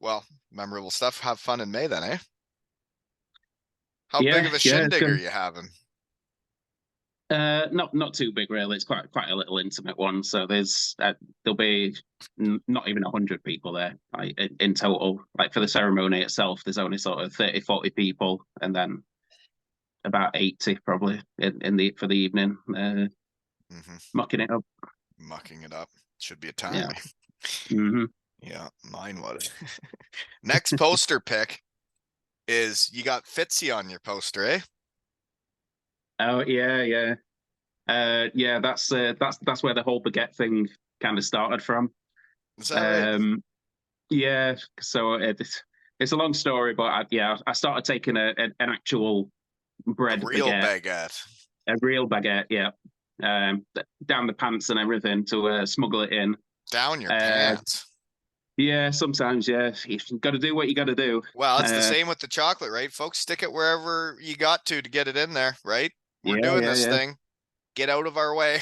Well, memorable stuff. Have fun in May then, eh? How Yeah, big of a yeah, it's shindig good. are you having? Not too big really. It's quite a little intimate one. So there'll be not even 100 people there, like in total. Like for the ceremony itself, there's only sort of 30, 40 people, and then about 80 probably in the for the evening, mucking it up. Mucking it up. Should be a time. Yeah. Eh? Hmm. Yeah, mine was. Next poster pick is you got Fitzy on your poster, eh? Oh yeah. Yeah, that's where the whole baguette thing kind of started from. Is that right? Yeah, so it's a long story, but I started taking an actual A bread real baguette, baguette. a real baguette, yeah, down the pants and everything to smuggle it in. Down your Uh, pants. yeah, sometimes, yeah, you've got to do what you got to do. Well, it's the same with the chocolate, right? Folks, stick it wherever you got to get it in there, right? We're doing this Yeah. thing. Get out of our way.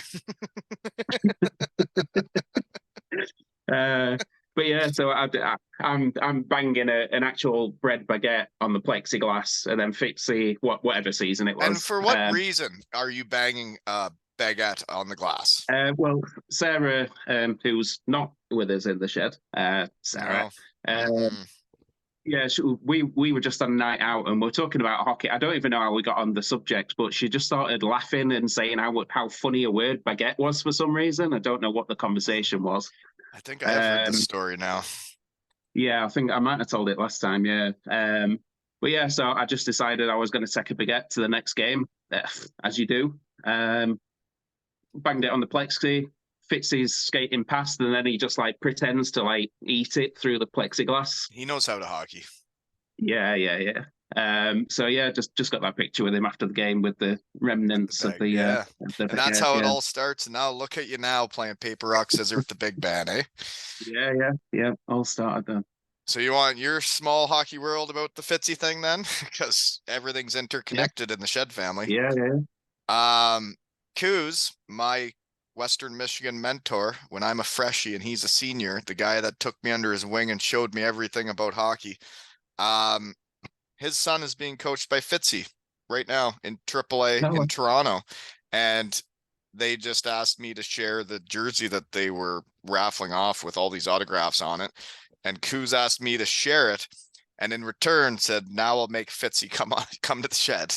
But yeah, so I'm banging an actual bread baguette on the plexiglass, and then Fitzy whatever season it And was. for what reason are you banging a baguette on the glass? Well, Sarah, who's not with us in the shed, Sarah, No. yeah, we were just on a night out and we're talking about hockey. I don't even know how we got on the subject, but she just started laughing and saying how funny a word baguette was for some reason. I don't know what the conversation was. I think I have heard this story now. Yeah, I think I might have told it last time. Yeah. But yeah, so I just decided I was going to take a baguette to the next game, as you do. Banged it on the plexi. Fitzy's skating past, and then he just like pretends to like eat it through the plexiglass. He knows how to hockey. Yeah. So yeah, just got that picture with him after the game with the remnants of the yeah. and that's how it all starts. And now look at you now playing paper rock scissor with the big band, eh? Yeah. All started then. So you want your small hockey world about the Fitzy thing then? Because everything's interconnected in the Shed family. Yeah. Coos, my Western Michigan mentor, when I'm a freshie and he's a senior, the guy that took me under his wing and showed me everything about hockey. His son is being coached by Fitzy right now in AAA in Toronto. And they just asked me to share the jersey that they were raffling off with all these autographs on it. And Coos asked me to share it. And in return said, now I'll make Fitzy come to the Shed.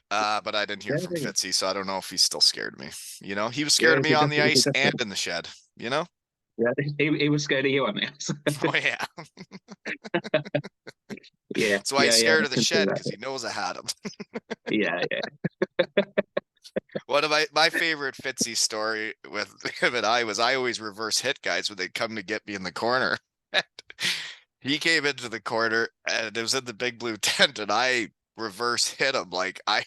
But I didn't hear from Fitzy, so I don't know if he's still scared of me. You know, he was scared of me on the ice and in the shed, you know? Yeah, he was scared of you on the ice. Oh, yeah. Yeah. That's why he's scared of the shed, because he knows I had him. Yeah. One of my favorite Fitzy story with him and I always reverse hit guys when they come to get me in the corner. He came into the corner and it was in the big blue tent and I reverse hit him. Like I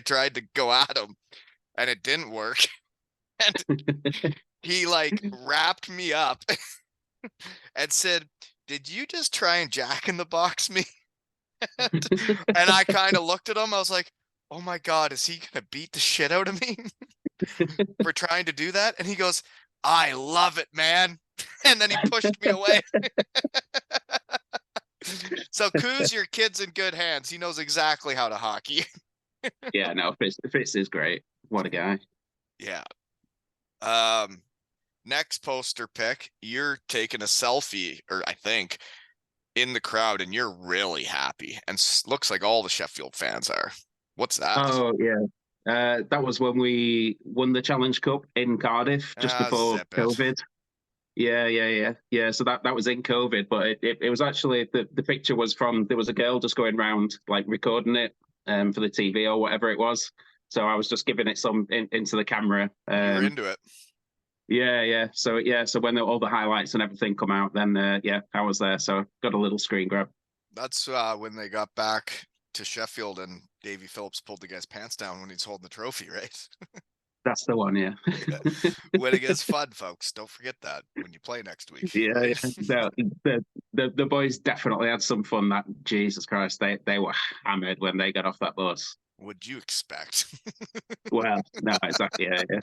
tried to go at him and it didn't work. And he like wrapped me up and said, "Did you just try and Jack in the Box me?" And I kind of looked at him. I was like, "Oh my God, is he gonna beat the shit out of me for trying to do that?" And he goes, "I love it, man." And then he pushed me away. So Coos, your kid's in good hands. He knows exactly how to hockey. Yeah, no, Fitz is great. What a guy. Yeah. Um, next poster pick, you're taking a selfie, or I think, in the crowd, and you're really happy, and looks like all the Sheffield fans are. What's that? Oh yeah. That was when we won the Challenge Cup in Cardiff just Ah, before zip it. COVID. Yeah. So that was in COVID, but it was actually the picture was from there was a girl just going around like recording it for the TV or whatever it was. So I was just giving it some into the camera. You were into it. So when all the highlights and everything come out, then yeah, I was there. So got a little screen grab. That's when they got back to Sheffield and Davy Phillips pulled the guy's pants down when he's holding the trophy, right? That's the one, yeah. Yeah. Winning is fun, folks. Don't forget that when you play next week, Yeah. right? The boys definitely had some fun. That Jesus Christ, they were hammered when they got off that bus. Would you expect? Well, no, exactly. Yeah.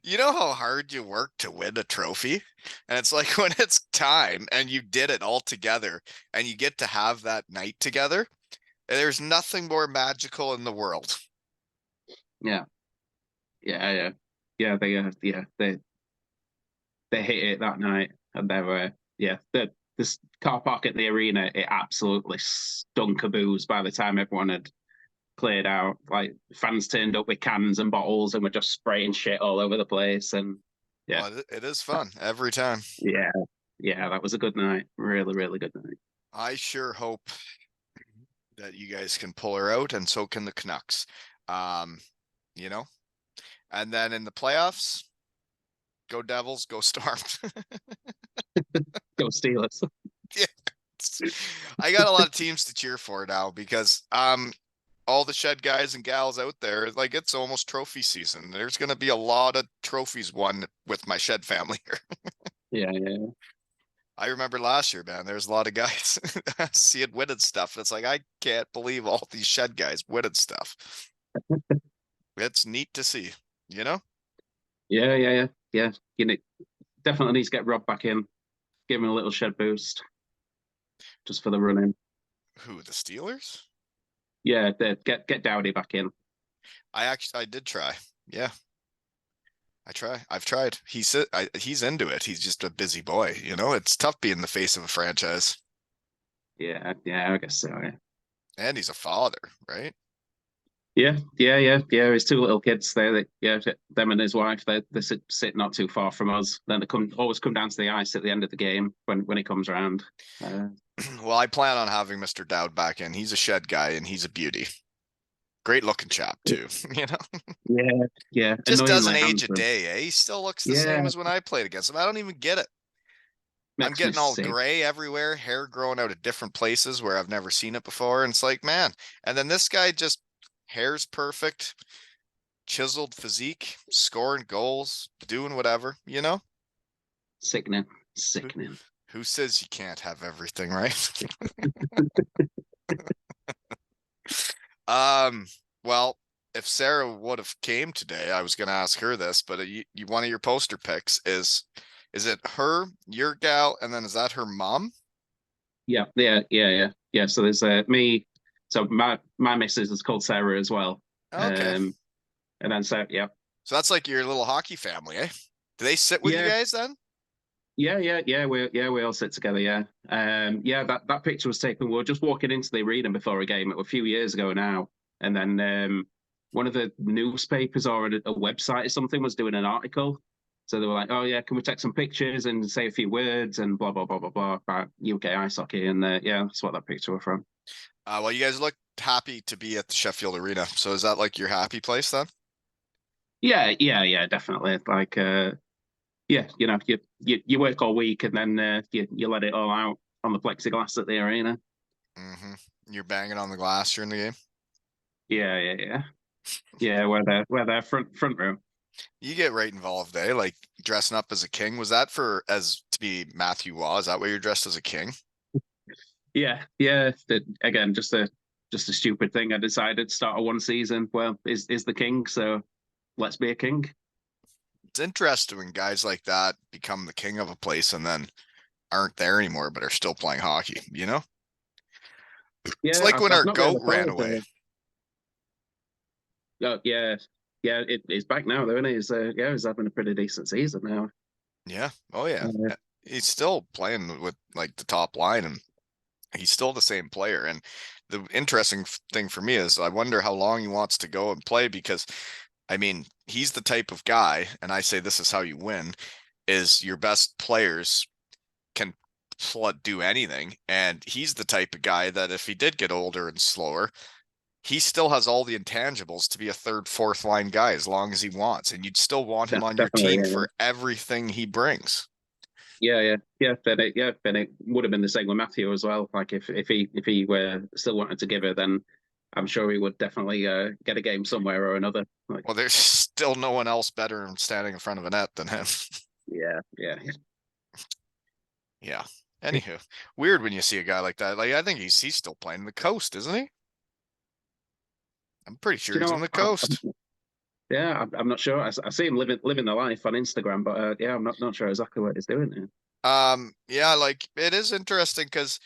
You know how hard you work to win a trophy? And it's like when it's time and you did it all together and you get to have that night together, there's nothing more magical in the world. Yeah. Yeah. They hit it that night, and they were the this car park at the arena. It absolutely stunk of booze by the time everyone had cleared out. Like fans turned up with cans and bottles and were just spraying shit all over the place. And yeah, Well, it is fun every time. yeah, yeah, that was a good night. Really, really good night. I sure hope that you guys can pull her out, and so can the Canucks. Um, you know, and then in the playoffs, go Devils, go Storm. Go Steelers. Yeah. I got a lot of teams to cheer for now because all the shed guys and gals out there, like it's almost trophy season. There's gonna be a lot of trophies won with my shed family here. Yeah. I remember last year, man, there's a lot of guys seeing winning stuff. It's like I can't believe all these shed guys winning stuff. It's neat to see, you know? Yeah. You know, definitely needs to get Rob back in. Give him a little shed boost just for the running. Who, the Steelers? Yeah, get Dowdy back in. I did try. Yeah, I've tried. He's into it. He's just a busy boy, you know? It's tough being the face of a franchise. Yeah, I guess so. Yeah. And he's a father, right? Yeah. His two little kids there. Them and his wife. They sit not too far from us. Then they always come down to the ice at the end of the game when he comes around. Well, I plan on having Mr. Dowd back in. He's a shed guy and he's a beauty. Great looking chap too, you know? Yeah. Just doesn't Annoyingly age a handsome. day, eh? He still looks the same Yeah, as when I played against him. I don't even get it. I'm makes me getting all sick. gray everywhere, hair growing out at different places where I've never seen it before. And it's like, man. And then this guy just hair's perfect, chiseled physique, scoring goals, doing whatever, you know? Sickening. Who, Sickening. who says you can't have everything, right? Um, well, if Sarah would have came today, I was going to ask her this, but one of your poster picks is it her, your gal, and then is that her mom? Yeah. So there's me. So my missus is called Sarah as well. Okay. And then so yeah. So that's like your little hockey family, eh? Do they sit with you Yeah, guys then? we all sit together. Yeah, that picture was taken. We were just walking into the arena before a game a few years ago now, and then one of the newspapers or a website or something was doing an article. So they were like, "Oh yeah, can we take some pictures and say a few words and blah blah blah blah blah about UK ice hockey?" And yeah, that's what that picture was from. Well, you guys look happy to be at the Sheffield Arena. So is that like your happy place then? Yeah, definitely. Like, yeah, you work all week and then you let it all out on the plexiglass at the arena. Mm-hmm. You're banging on the glass during the game. Yeah. We're there front row. You get right involved, eh? Like dressing up as a king. Was that for as to be Matthew Waugh? Is that why you're dressed as a king? Yeah. Again, just a stupid thing. I decided to start a one season. Well, is the king, so let's be a king. It's interesting when guys like that become the king of a place and then aren't there anymore, but are still playing hockey, you know? It's Yeah, like when I've our not goat really ran followed away. yeah, yeah. He's back now, though, isn't he? He's having a pretty decent season now. Yeah. Oh yeah. Uh, He's still playing with like the top line, and he's still the same player. And the interesting thing for me is I wonder how long he wants to go and play, because I mean, he's the type of guy, and I say this is how you win, is your best players can do anything. And he's the type of guy that if he did get older and slower, he still has all the intangibles to be a third, fourth line guy as long as he wants. And you'd still want him on your definitely, team for everything he brings. yeah. Then it would have been the same with Matthew as well. Like if he were still wanted to give it, then I'm sure he would definitely get a game somewhere or another. Like, Well, there's still no one else better standing in front of a net than him. yeah. Yeah. Anywho, weird when you see a guy like that. Like I think he's still playing the coast, isn't he? I'm pretty Do sure you he's know? in the coast. Yeah, I'm not sure. I see him living the life on Instagram, but yeah, I'm not sure exactly what he's doing there. Yeah, like it is interesting because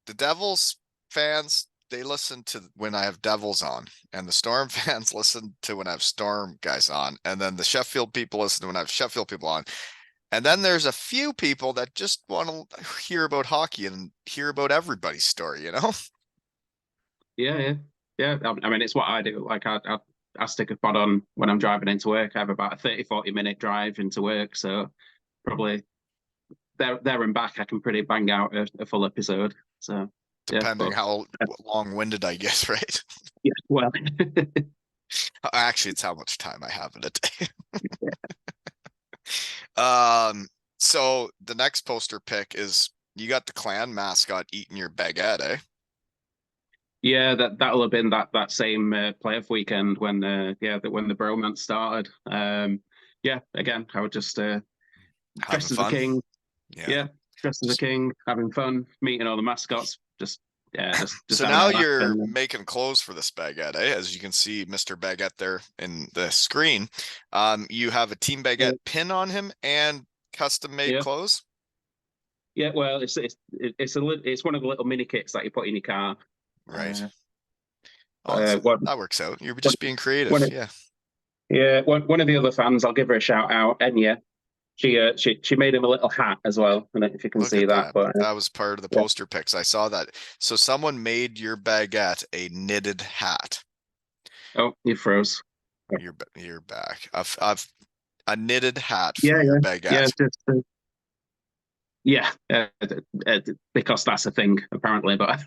the Devils fans, they listen to when I have Devils on, and the Storm fans listen to when I have Storm guys on, and then the Sheffield people listen to when I have Sheffield people on. And then there's a few people that just want to hear about hockey and hear about everybody's story, you know? Yeah. I mean, it's what I do. Like I stick a pod on when I'm driving into work. I have about a 30-40 minute drive into work, so probably there and back, I can pretty bang out a full episode. So yeah, Depending but how long-winded I get, right? yeah, well, Actually, it's how much time I have in a day. Um, so the next poster pick is you got the clan mascot eating your baguette, eh? yeah, that'll have been that same playoff weekend when when the bromance started. Yeah, again, I would just Having dressed as a fun. king. Yeah. Yeah, dressed as a king, having fun, meeting all the mascots. Just So having now a laugh. you're And making clothes for this baguette, eh? As you can see, Mr. Baguette there in the screen. You have a Team yeah, Baguette pin on him and custom made yeah, clothes. yeah. Well, it's one of the little mini kits that you put in your car. Right. Uh, Oh, one that works out. You're one just being creative. one of, Yeah. yeah one of the other fans, I'll give her a shout out. Enya, she made him a little hat as well. I don't know if you can Look see at that, that. but That was part of the yeah, poster pics. I saw that. So someone made your baguette a knitted hat. oh, you froze. You're back. A knitted hat for Yeah, your yeah, baguette, just yeah, because that's a thing apparently. But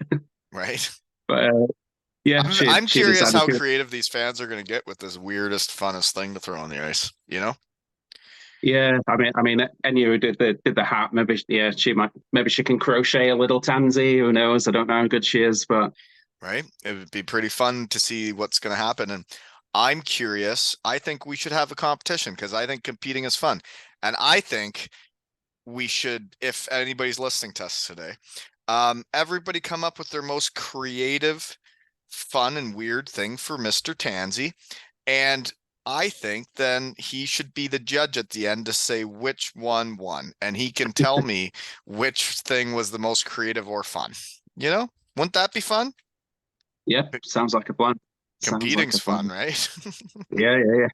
right? but yeah, I'm she curious decided how to. creative these fans are going to get with this weirdest, funnest thing to throw on the ice. You know, Yeah, I mean, Enya who did the hat. Maybe yeah, maybe she can crochet a little tansy. Who knows? I don't know how good she is, but right? It would be pretty fun to see what's going to happen. And I'm curious. I think we should have a competition because I think competing is fun. And I think we should, if anybody's listening to us today, everybody come up with their most creative, fun, and weird thing for Mr. Tansey. And I think then he should be the judge at the end to say which one won. And he can tell me which thing was the most creative or fun. You know, wouldn't that be fun? yeah, sounds like a plan. Sounds like Competing's a fun, plan. right? Yeah.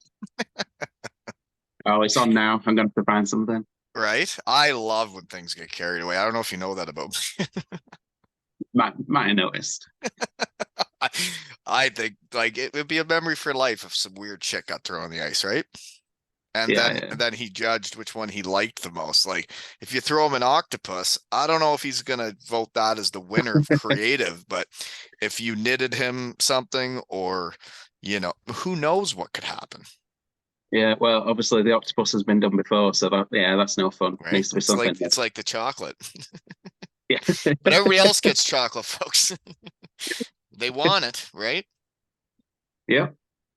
Oh, it's on now. I'm going to find something. Right? I love when things get carried away. I don't know if you know that about me. Might have noticed. I think like it would be a memory for life if some weird shit got thrown on the ice, right? And then Yeah. he judged which one he liked the most. Like if you throw him an octopus, I don't know if he's gonna vote that as the winner of creative, but if you knitted him something or who knows what could happen, Yeah, well, obviously the octopus has been done before, so that's no fun. right? Needs to be something. It's like the chocolate. Yeah, But everybody else gets chocolate, folks. They want it, right? yeah,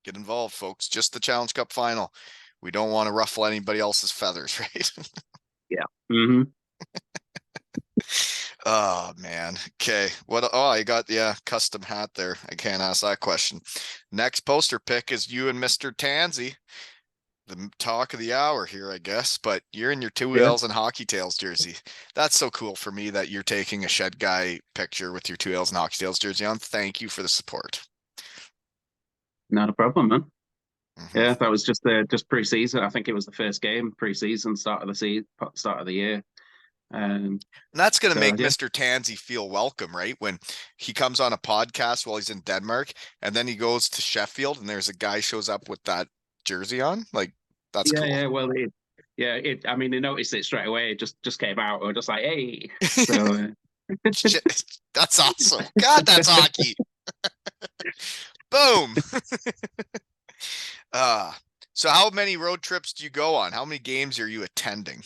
Get involved, folks. Just the Challenge Cup final. We don't want to ruffle anybody else's feathers, right? yeah. Hmm. Oh man. Okay. What? Oh, I got custom hat there. I can't ask that question. Next poster pick is you and Mr. Tansey. The talk of the hour here, I guess. But you're in your two Yeah. L's and hockey tails jersey. That's so cool for me that you're taking a shed guy picture with your two L's and hockey tails jersey on. Thank you for the support. Not a problem, man. Mhm. Yeah, that was just pre-season. I think it was the first game pre-season, start of the year. Um, And that's going to so make yeah, Mr. Tansey feel welcome, right? When he comes on a podcast while he's in Denmark and then he goes to Sheffield and there's a guy shows up with that jersey on. Like, that's yeah, cool. yeah. Well, I mean, they noticed it straight away. It just came out. We're just like, hey. So Shit, that's awesome. God, that's hockey. Boom. Uh, so how many road trips do you go on? How many games are you attending?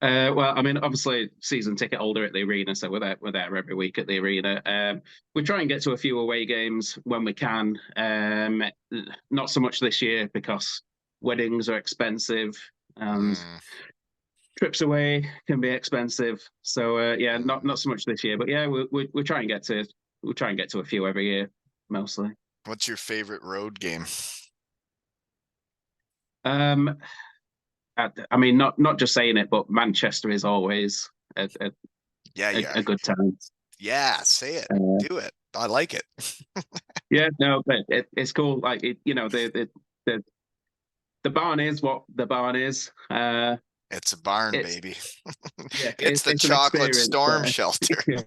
well, I mean, obviously, season ticket holder at the arena, so we're there every week at the arena. We try and get to a few away games when we can. Not so much this year because weddings are expensive and Mm, trips away can be expensive. So yeah, mm. not so much this year, but yeah, we try and get to a few every year, mostly. What's your favorite road game? Um, I mean, not just saying it, but Manchester is always Yeah, yeah. a good time. Yeah, say it. Uh, Do it. I like it. yeah, no, but it's cool. Like the the barn is what the barn is. It's a barn, It's baby. yeah, It's the it's an chocolate experience. storm shelter. Yeah.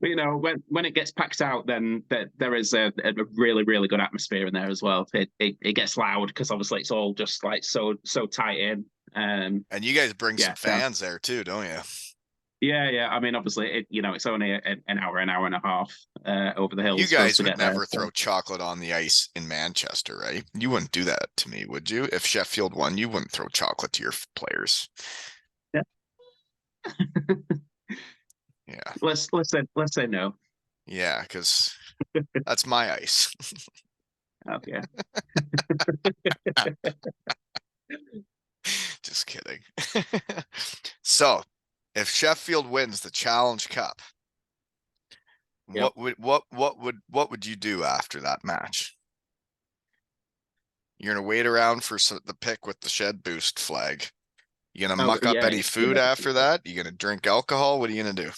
But when it gets packed out, then there is a really really good atmosphere in there as well. It gets loud because obviously it's all just like so tight in. And you guys bring some Yeah, no, fans there too, don't you? yeah. I mean, obviously it's only an hour and a half over the You hills for us guys to would get there. never So throw chocolate on the ice in Manchester, right? You wouldn't do that to me, would you? If Sheffield won, you wouldn't throw chocolate to your players. yeah, Yeah. let's say no. Yeah, because that's my ice. Oh, yeah. Just kidding. So, if Sheffield wins the Challenge Cup, Yep. what would you do after that match? You're gonna wait around for the pick with the shed boost flag. You gonna Oh muck up yeah, any food after that? You gonna drink alcohol? What are you gonna do?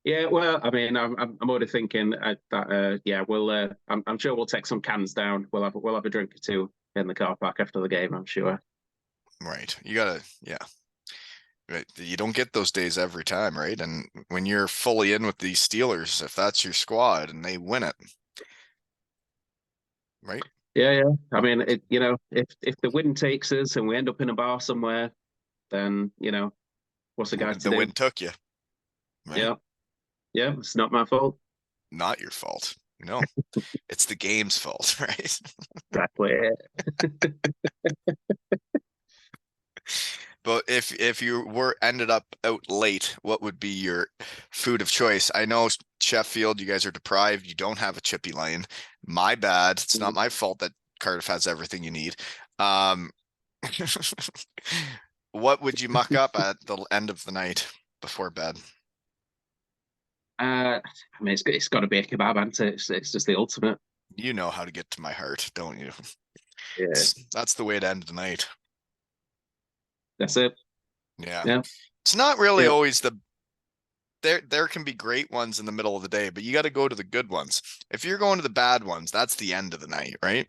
yeah. Well, I mean, I'm already thinking that yeah, I'm sure we'll take some cans down. We'll have a drink or two in the car park after the game. I'm sure. Right. You gotta, yeah. Right. You don't get those days every time, right? And when you're fully in with these Steelers, if that's your squad and they win it, right? Yeah, yeah. I mean, if the wind takes us and we end up in a bar somewhere, then what's a guy to The do? win took you, right? Yeah, yeah. It's not my fault. Not your fault. No, it's the game's fault, right? Exactly. But if you were ended up out late, what would be your food of choice? I know Sheffield, you guys are deprived. You don't have a chippy lane. My bad. It's not my fault that Cardiff has everything you need. Um, what would you muck up at the end of the night before bed? I mean, it's got to be a kebab, and it's just the ultimate. You know how to get to my heart, don't you? Yeah, That's the way to end the night. that's it. Yeah. Yeah, It's not really yeah, always there can be great ones in the middle of the day, but you got to go to the good ones. If you're going to the bad ones, that's the end of the night, right?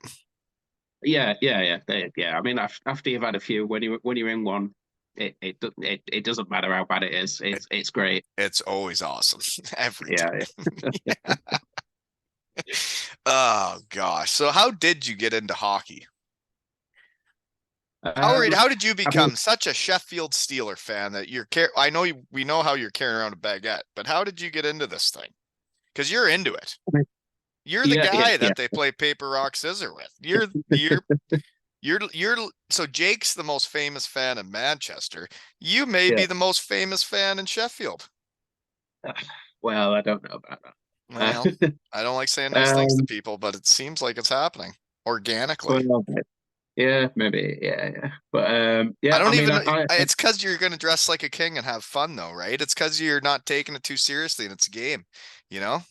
yeah. I mean, after you've had a few, when you're in one, it doesn't matter how bad it is. It, It's great. it's always awesome every Yeah, time. yeah. Oh gosh. So how did you get into hockey? Um, How did you I mean, become such a Sheffield Steeler fan that I know we know how you're carrying around a baguette, but how did you get into this thing? Because you're into it. You're the yeah, guy yeah. that they play paper rock scissor with. You're so Jake's the most famous fan in Manchester. You may Yeah. be the most famous fan in Sheffield. Well, I don't know about Well, that. I don't like saying nice things to Um, people, but it seems like it's happening organically. well, yeah, maybe, yeah. But I yeah, I don't mean, even it's because you're going to dress like a king and have fun though, right? It's because you're not taking it too seriously and it's a game, you know?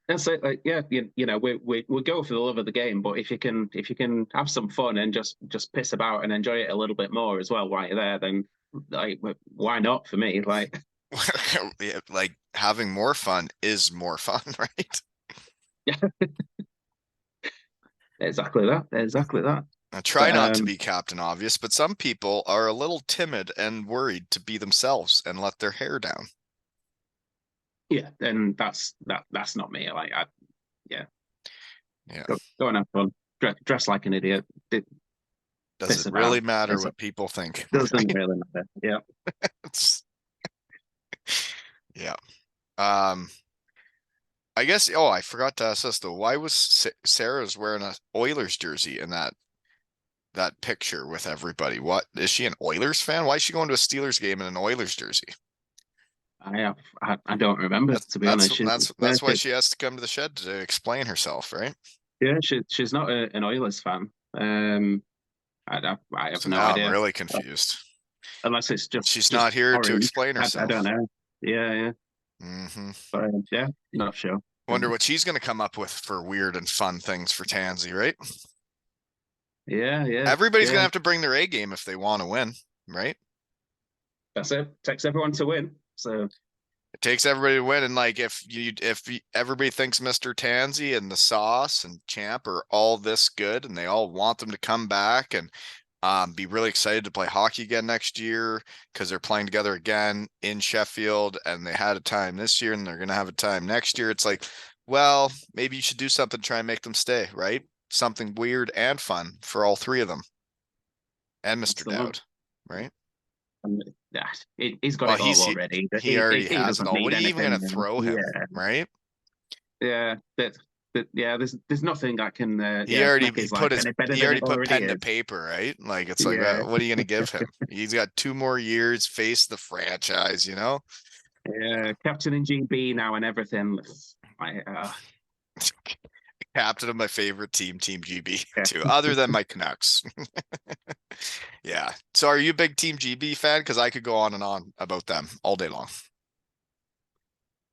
that's it. Like, yeah, we go for the love of the game, but if you can have some fun and just piss about and enjoy it a little bit more as well while you're there, then like why not for me? Like, like having more fun is more fun, right? Yeah, exactly that. Exactly that. I try But not to be Captain Obvious, but some people are a little timid and worried to be themselves and let their hair down. yeah, and that's not me. Yeah, Yeah. go and have fun. Dress like an idiot. Does Piss it really about. matter what people think? Doesn't Right? really matter. Yeah. It's, yeah. Um, I guess, oh, I forgot to ask this though. Why was Sarah's wearing a Oilers jersey in that picture with everybody? What is she an Oilers fan? Why is she going to a Steelers game in an Oilers jersey? I don't remember, That's to be that's honest. that's that's why she has to come to the shed to explain herself, right? She's not an Oilers fan. I have So no now I'm idea. really confused. Unless it's She's just not here to orange. explain I don't herself. know. Yeah, yeah. Hmm. But yeah, not sure. Wonder what she's going to come up with for weird and fun things for Tansey, right? Yeah, yeah, Everybody's going yeah. to have to bring their A game if they want to win, right? That's it. Takes everyone to win. So It takes everybody to win, and like everybody thinks Mr. Tansey and the Sauce and Champ are all this good, and they all want them to come back and be really excited to play hockey again next year because they're playing together again in Sheffield, and they had a time this year, and they're gonna have a time next year. It's like, well, maybe you should do something to try and make them stay, right? Something weird and fun for all three of them, and that's Mr. the one. Dowd, right? And yeah, he's got Well, it all already. he already He has it doesn't all. What need are you even anything. gonna throw him, Yeah, right? yeah. Yeah. There's nothing that can He already make his life any better he than already it put already pen to is. paper, right? Like it's like Yeah, what are you gonna give him? He's got 2 more years, face the franchise, you know? yeah. Captain in GB now and everything. I, Captain of my favorite team, Team GB yeah. too, other than my Canucks. Yeah. So are you a big Team GB fan? Because I could go on and on about them all day long.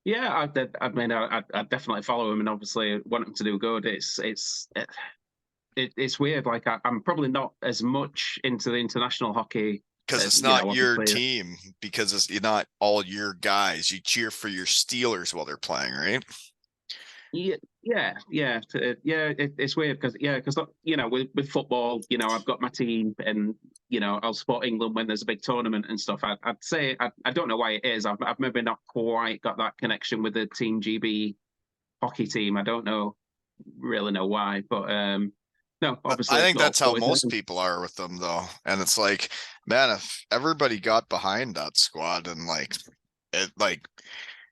Yeah, I mean, I definitely follow him, and obviously want him to do good. It's weird. Like I'm probably not as much into the international hockey. Because it's You not know, your obviously. team, because it's not all your guys. You cheer for your Steelers while they're playing, right? Yeah, yeah. It's weird because you know, with football, you know, I've got my team, and you know, I'll support England when there's a big tournament and stuff. I'd say I don't know why it is. I've maybe not quite got that connection with the Team GB hockey team. I don't really know why, but no, I obviously think that's how always. most people are with them though. And it's like, man, if everybody got behind that squad and like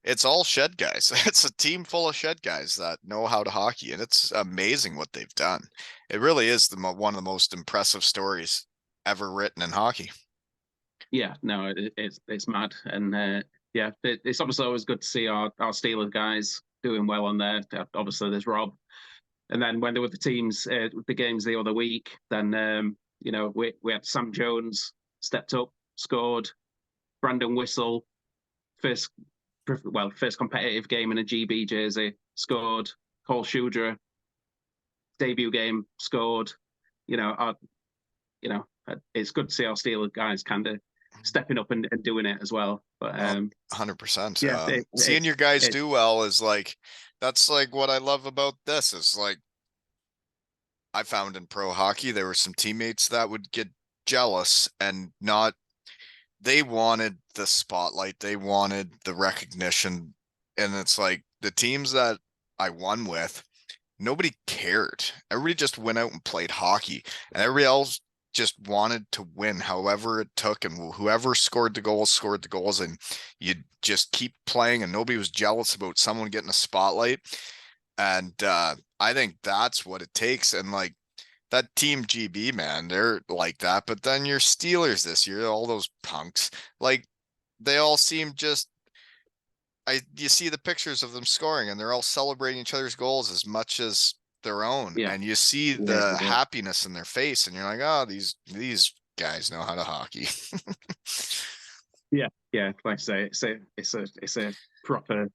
it's all shed guys. It's a team full of shed guys that know how to hockey, and it's amazing what they've done. It really is one of the most impressive stories ever written in hockey. Yeah, no, it's mad, and yeah, it's obviously always good to see our Steelers guys doing well on there. Obviously, there's Rob, and then when there were the games the other week, then you know, we had Sam Jones stepped up, scored. Brandon Whistle, first first competitive game in a GB jersey, scored. Cole Shudra, debut game, scored. You know, it's good to see our Steelers guys kind of stepping up and doing it as well. But 100%. yeah, Seeing your guys do well is like, that's like what I love about this is like, I found in pro hockey, there were some teammates that would get jealous and not, they wanted the spotlight, they wanted the recognition. And it's like the teams that I won with, nobody cared. Everybody just went out and played hockey, and everybody else just wanted to win however it took. And whoever scored the goals, and you just keep playing, and nobody was jealous about someone getting a spotlight. And I think that's what it takes. And like that team GB, man, they're like that. But then your Steelers this year, all those punks, like they all seem just you see the pictures of them scoring and they're all celebrating each other's goals as much as their own. yeah, And you see yeah, the yeah, happiness in their face and you're like, oh, these guys know how to hockey. yeah, yeah. Like I say, it's a proper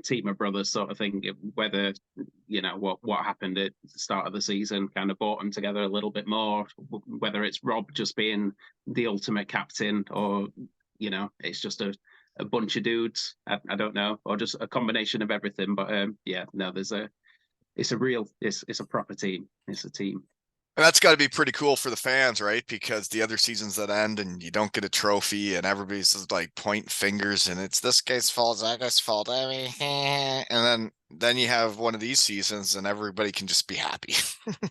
team of brothers sort of thing. Whether you know what happened at the start of the season kind of brought them together a little bit more. Whether it's Rob just being the ultimate captain, or you know, it's just a bunch of dudes. I don't know, or just a combination of everything. But yeah, no, it's a proper team. It's a team. And that's got to be pretty cool for the fans, right? Because the other seasons that end and you don't get a trophy and everybody's just like pointing fingers and it's this guy's fault, that guy's fault. I mean, and then you have one of these seasons and everybody can just be happy,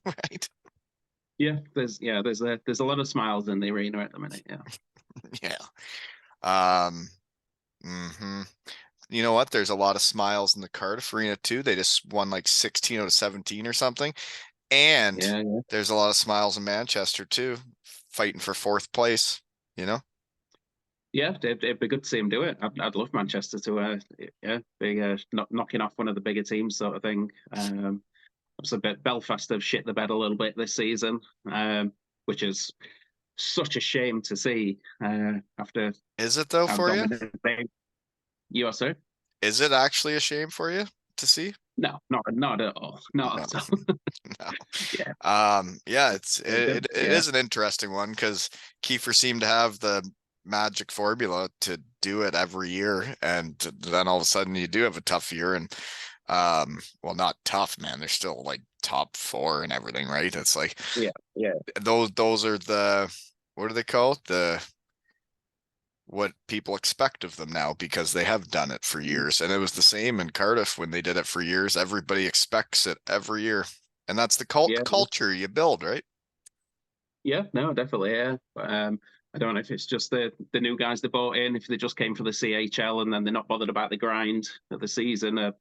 right? Yeah, there's a lot of smiles in the arena at the minute. Yeah. Yeah. You know what? There's a lot of smiles in the Cardiff arena too. They just won like 16 out of 17 or something. And Yeah, yeah. there's a lot of smiles in Manchester too, fighting for fourth place, you know? Yeah, it'd be good to see him do it. I'd love Manchester to, be knocking off one of the bigger teams, sort of thing. It's a bit Belfast have shit the bed a little bit this season, which is such a shame to see. After Is it though how for you? dominant you are, sir. Is it actually a shame for you to see? No, not at all. Not No, at all. no. Yeah, Yeah, it yeah, is an interesting one because Kiefer seemed to have the magic formula to do it every year, and then all of a sudden you do have a tough year, and well, not tough, man. They're still like top four and everything, right? It's like yeah, yeah. those are the what do they call it? What people expect of them now because they have done it for years. And it was the same in Cardiff when they did it for years. Everybody expects it every year. And that's the Yeah, culture you build, right? yeah, no, definitely, yeah. But I don't know if it's just the new guys they bought in, if they just came for the CHL and then they're not bothered about the grind of the season. I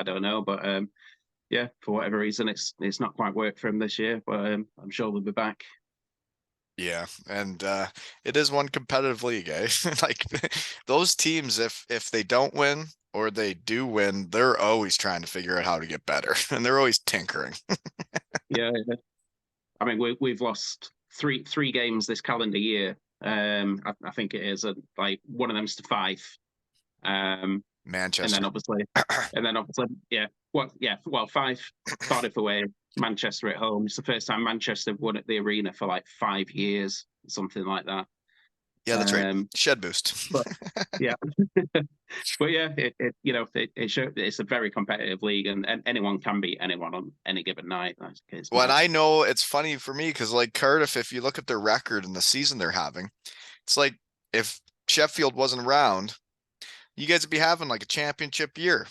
don't know, but yeah, for whatever reason, it's not quite worked for him this year. But I'm sure they'll be back. Yeah, and it is one competitive league, eh? Like those teams, if they don't win or they do win, they're always trying to figure out how to get better, and they're always tinkering. Yeah, yeah. I mean, we've lost three games this calendar year. I think it is, like one of them's to Fife. And Manchester. then obviously, yeah, well, Fife, Cardiff away, Manchester at home. It's the first time Manchester have won at the arena for like 5 years, something like that. Yeah, that's right. Um, Shed boost. but yeah, but yeah, it's a very competitive league, and anyone can beat anyone on any given night. It's Well, and mad. I know it's funny for me because like Cardiff, if you look at their record and the season they're having, it's like if Sheffield wasn't around, you guys would be having like a championship year.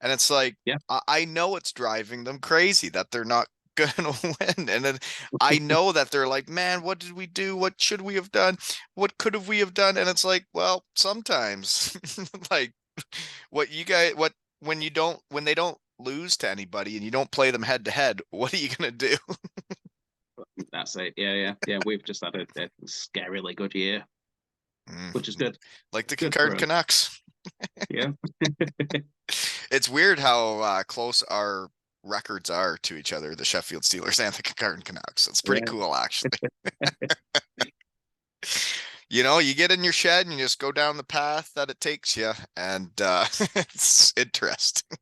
And it's like, Yeah, I know it's driving them crazy that they're not gonna win. And then I know that they're like, man, what did we do? What should we have done? What could have we have done? And it's like, well, sometimes like what you guys what when they don't lose to anybody and you don't play them head to head, what are you gonna do? that's it. Yeah. We've just had a scarily good year, which is good. Like the Good for Concard us. Canucks. Yeah. It's weird how close our records are to each other, the Sheffield Steelers and the Concard Canucks. It's pretty Yeah. cool, actually. You know, you get in your shed and you just go down the path that it takes you, and it's interesting.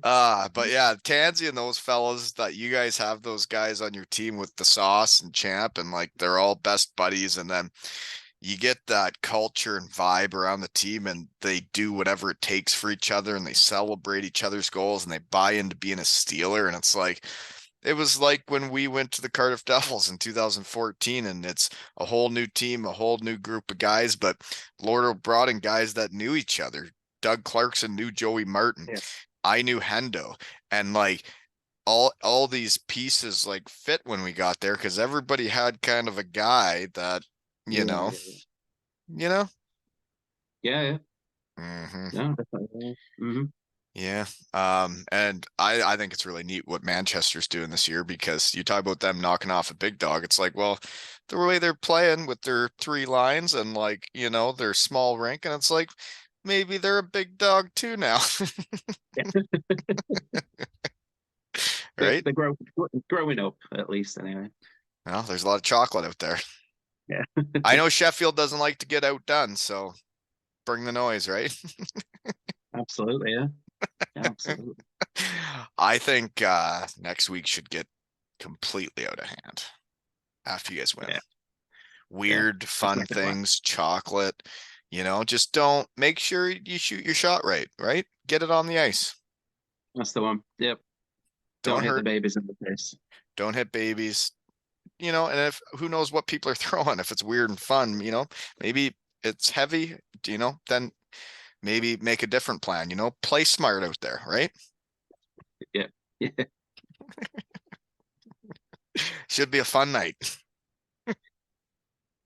But yeah, Tansey and those fellas that you guys have those guys on your team with the Sauce and Champ, and like they're all best buddies, and then you get that culture and vibe around the team and they do whatever it takes for each other and they celebrate each other's goals and they buy into being a Steeler. And it's like, it was like when we went to the Cardiff Devils in 2014 and it's a whole new team, a whole new group of guys, but Lord brought in guys that knew each other. Doug Clarkson knew Joey Martin. Yeah. I knew Hendo, and like all these pieces like fit when we got there because everybody had kind of a guy that, you Yeah. know, you know? Yeah. Hmm. No, definitely. Hmm. Yeah. And I think it's really neat what Manchester's doing this year because you talk about them knocking off a big dog. It's like, well, the way they're playing with their three lines and like, you know, their small rink, and it's like maybe they're a big dog too now. Right? They're growing up, at least, anyway. Well, there's a lot of chocolate out there. Yeah. I know Sheffield doesn't like to get outdone, so bring the noise, right? Absolutely, yeah. Absolutely. I think next week should get completely out of hand after you guys win. Yeah. Yeah. Weird, Let's fun make it work. things, chocolate, You know, just don't make sure you shoot your shot right? Get it on the ice. That's the one. Yep. Don't Don't hit the hurt, babies in the face. don't hit babies. You know, and if who knows what people are throwing, if it's weird and fun, you know, maybe it's heavy, you know, then maybe make a different plan, you know, play smart out there, right? Yeah. Yeah. Should be a fun night.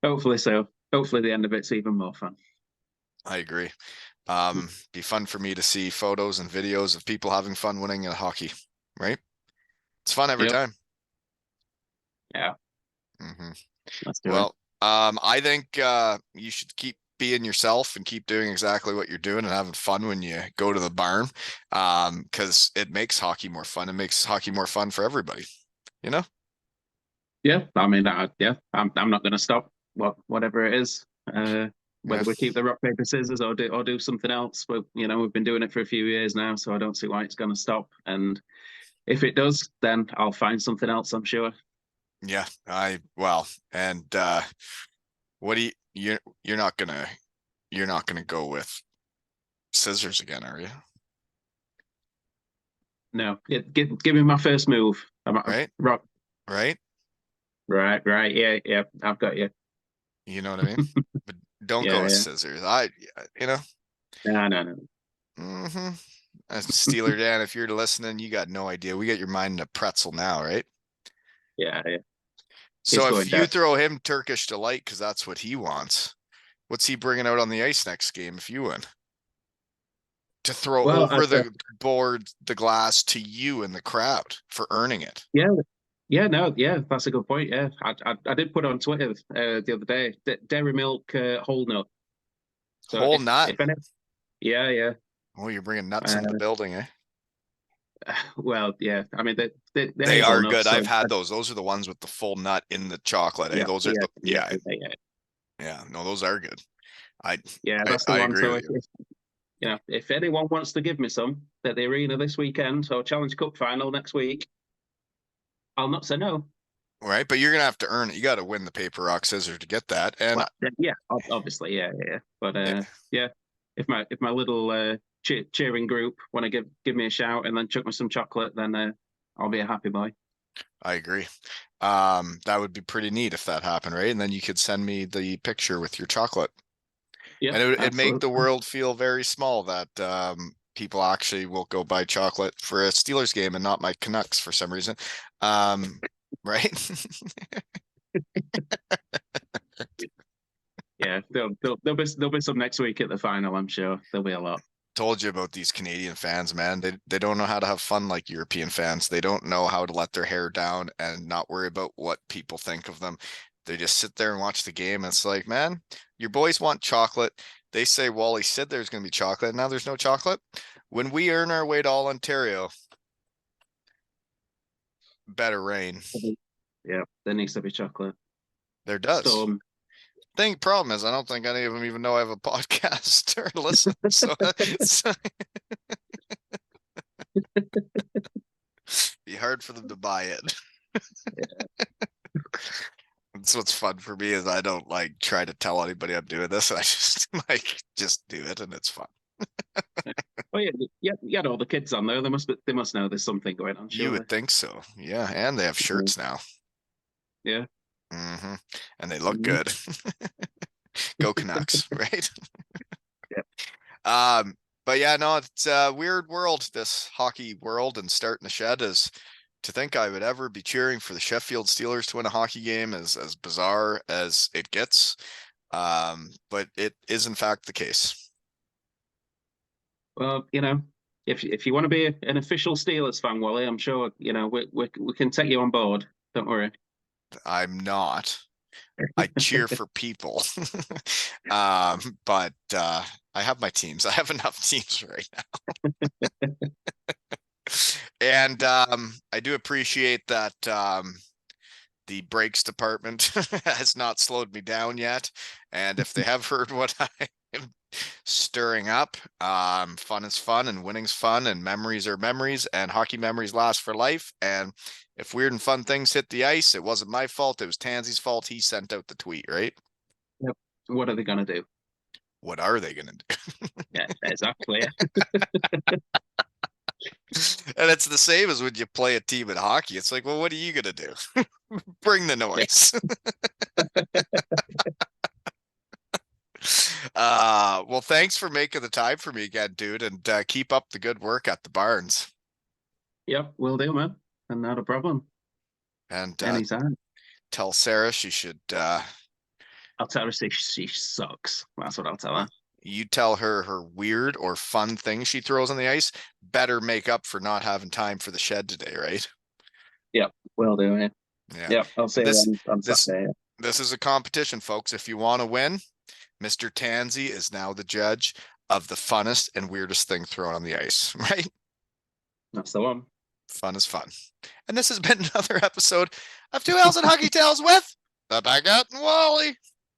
Hopefully so. Hopefully the end of it's even more fun. I agree. Be fun for me to see photos and videos of people having fun winning in hockey, right? It's fun every Yep. time. Yeah. Hmm. Let's do it. Well, I think you should keep being yourself and keep doing exactly what you're doing and having fun when you go to the barn, because it makes hockey more fun. It makes hockey more fun for everybody, you know? Yeah. I mean, yeah, I'm not going to stop. Whatever it is. Yeah, Whether we keep the rock paper scissors or do something else, but we've been doing it for a few years now, so I don't see why it's going to stop. And if it does, then I'll find something else, I'm sure. yeah. Well, and what do you're not gonna go with scissors again, are you? No, give me my first move. Right? Rock. Right? Right. Yeah, yeah. I've got you. You know what I mean? But don't go Yeah, with yeah. scissors. You know, No. mm-hmm. Steeler Dan, if you're listening, you got no idea. We got your mind in a pretzel now, right? Yeah, yeah. He's So if going you dead. throw him Turkish delight because that's what he wants, what's he bringing out on the ice next game if you win? To throw Well, over the board, the glass to you in the crowd for earning it. yeah, no, yeah. That's a good point. Yeah, I did put on Twitter the other day, Dairy Milk whole nut. So Whole nut. if any, yeah, yeah. Oh, you're bringing nuts into the Uh, building, eh? well, yeah. I mean, the They are hazelnuts. good. So I've had those. Those are the ones with the full nut in the chocolate, eh? yeah, Those are yeah, the, yeah, yeah, yeah, yeah. yeah. No, those are good. I, Yeah, I that's the I one. agree So with you. if anyone wants to give me some at the arena this weekend or Challenge Cup final next week, I'll not say no. Right, but you're gonna have to earn it. You got to win the paper rock scissors to get that. And Well, yeah, obviously, yeah, yeah. But yeah, yeah, if my little cheering group want to give me a shout and then chuck me some chocolate, then I'll be a happy boy. I agree. That would be pretty neat if that happened, right? And then you could send me the picture with your chocolate, Yeah, and it'd make absolutely. the world feel very small that people actually will go buy chocolate for a Steelers game and not my Canucks for some reason. Right? Yeah, there'll be some next week at the final. I'm sure there'll be a lot. Told you about these Canadian fans, man. They don't know how to have fun like European fans. They don't know how to let their hair down and not worry about what people think of them. They just sit there and watch the game. And it's like, man, your boys want chocolate. They say Wally said there's going to be chocolate. Now there's no chocolate. When we earn our way to all Ontario, better rain. Yeah, there needs to be chocolate. There does. Storm. Problem is, I don't think any of them even know I have a podcast or listen. So, so be hard for them to buy it. That's what's fun for me is I don't like try to tell anybody I'm doing this. I just just do it and it's fun. Oh yeah, yeah. You had all the kids on there. They must know there's something going on. You Surely. would think so. Yeah, and they have shirts now. Yeah. Hmm. And they look Mhm. good. Go Canucks, right? Yeah. But yeah, no, it's a weird world, this hockey world, and starting the shed is to think I would ever be cheering for the Sheffield Steelers to win a hockey game is as bizarre as it gets. But it is in fact the case. Well, if you want to be an official Steelers fan, Wally, I'm sure we can take you on board. Don't worry. I'm not. I cheer for people. But I have my teams. I have enough teams right now. And I do appreciate that the brakes department has not slowed me down yet. And if they have heard what I am stirring up, fun is fun and winning's fun and memories are memories and hockey memories last for life. And if weird and fun things hit the ice, it wasn't my fault. It was Tansey's fault. He sent out the tweet, right? Yep. What are they gonna do? what are they gonna do? Yeah, exactly. And it's the same as when you play a team in hockey. It's like, well, what are you gonna do? Bring the noise. Well, thanks for making the time for me again, dude, and keep up the good work at the Barns. Yep, will do, man. And not a problem. And Anytime. tell Sarah she should I'll tell her she sucks. That's what I'll tell her. you tell her weird or fun thing she throws on the ice better make up for not having time for the shed today, right? Yep, will do, yeah. Yeah. Yep, I'll see This you on this Saturday. this is a competition, folks. If you want to win, Mr. Tansey is now the judge of the funnest and weirdest thing thrown on the ice, right? That's the one. Fun is fun. And this has been another episode of Two L's and Hockey Tales with the Baguette and Wally.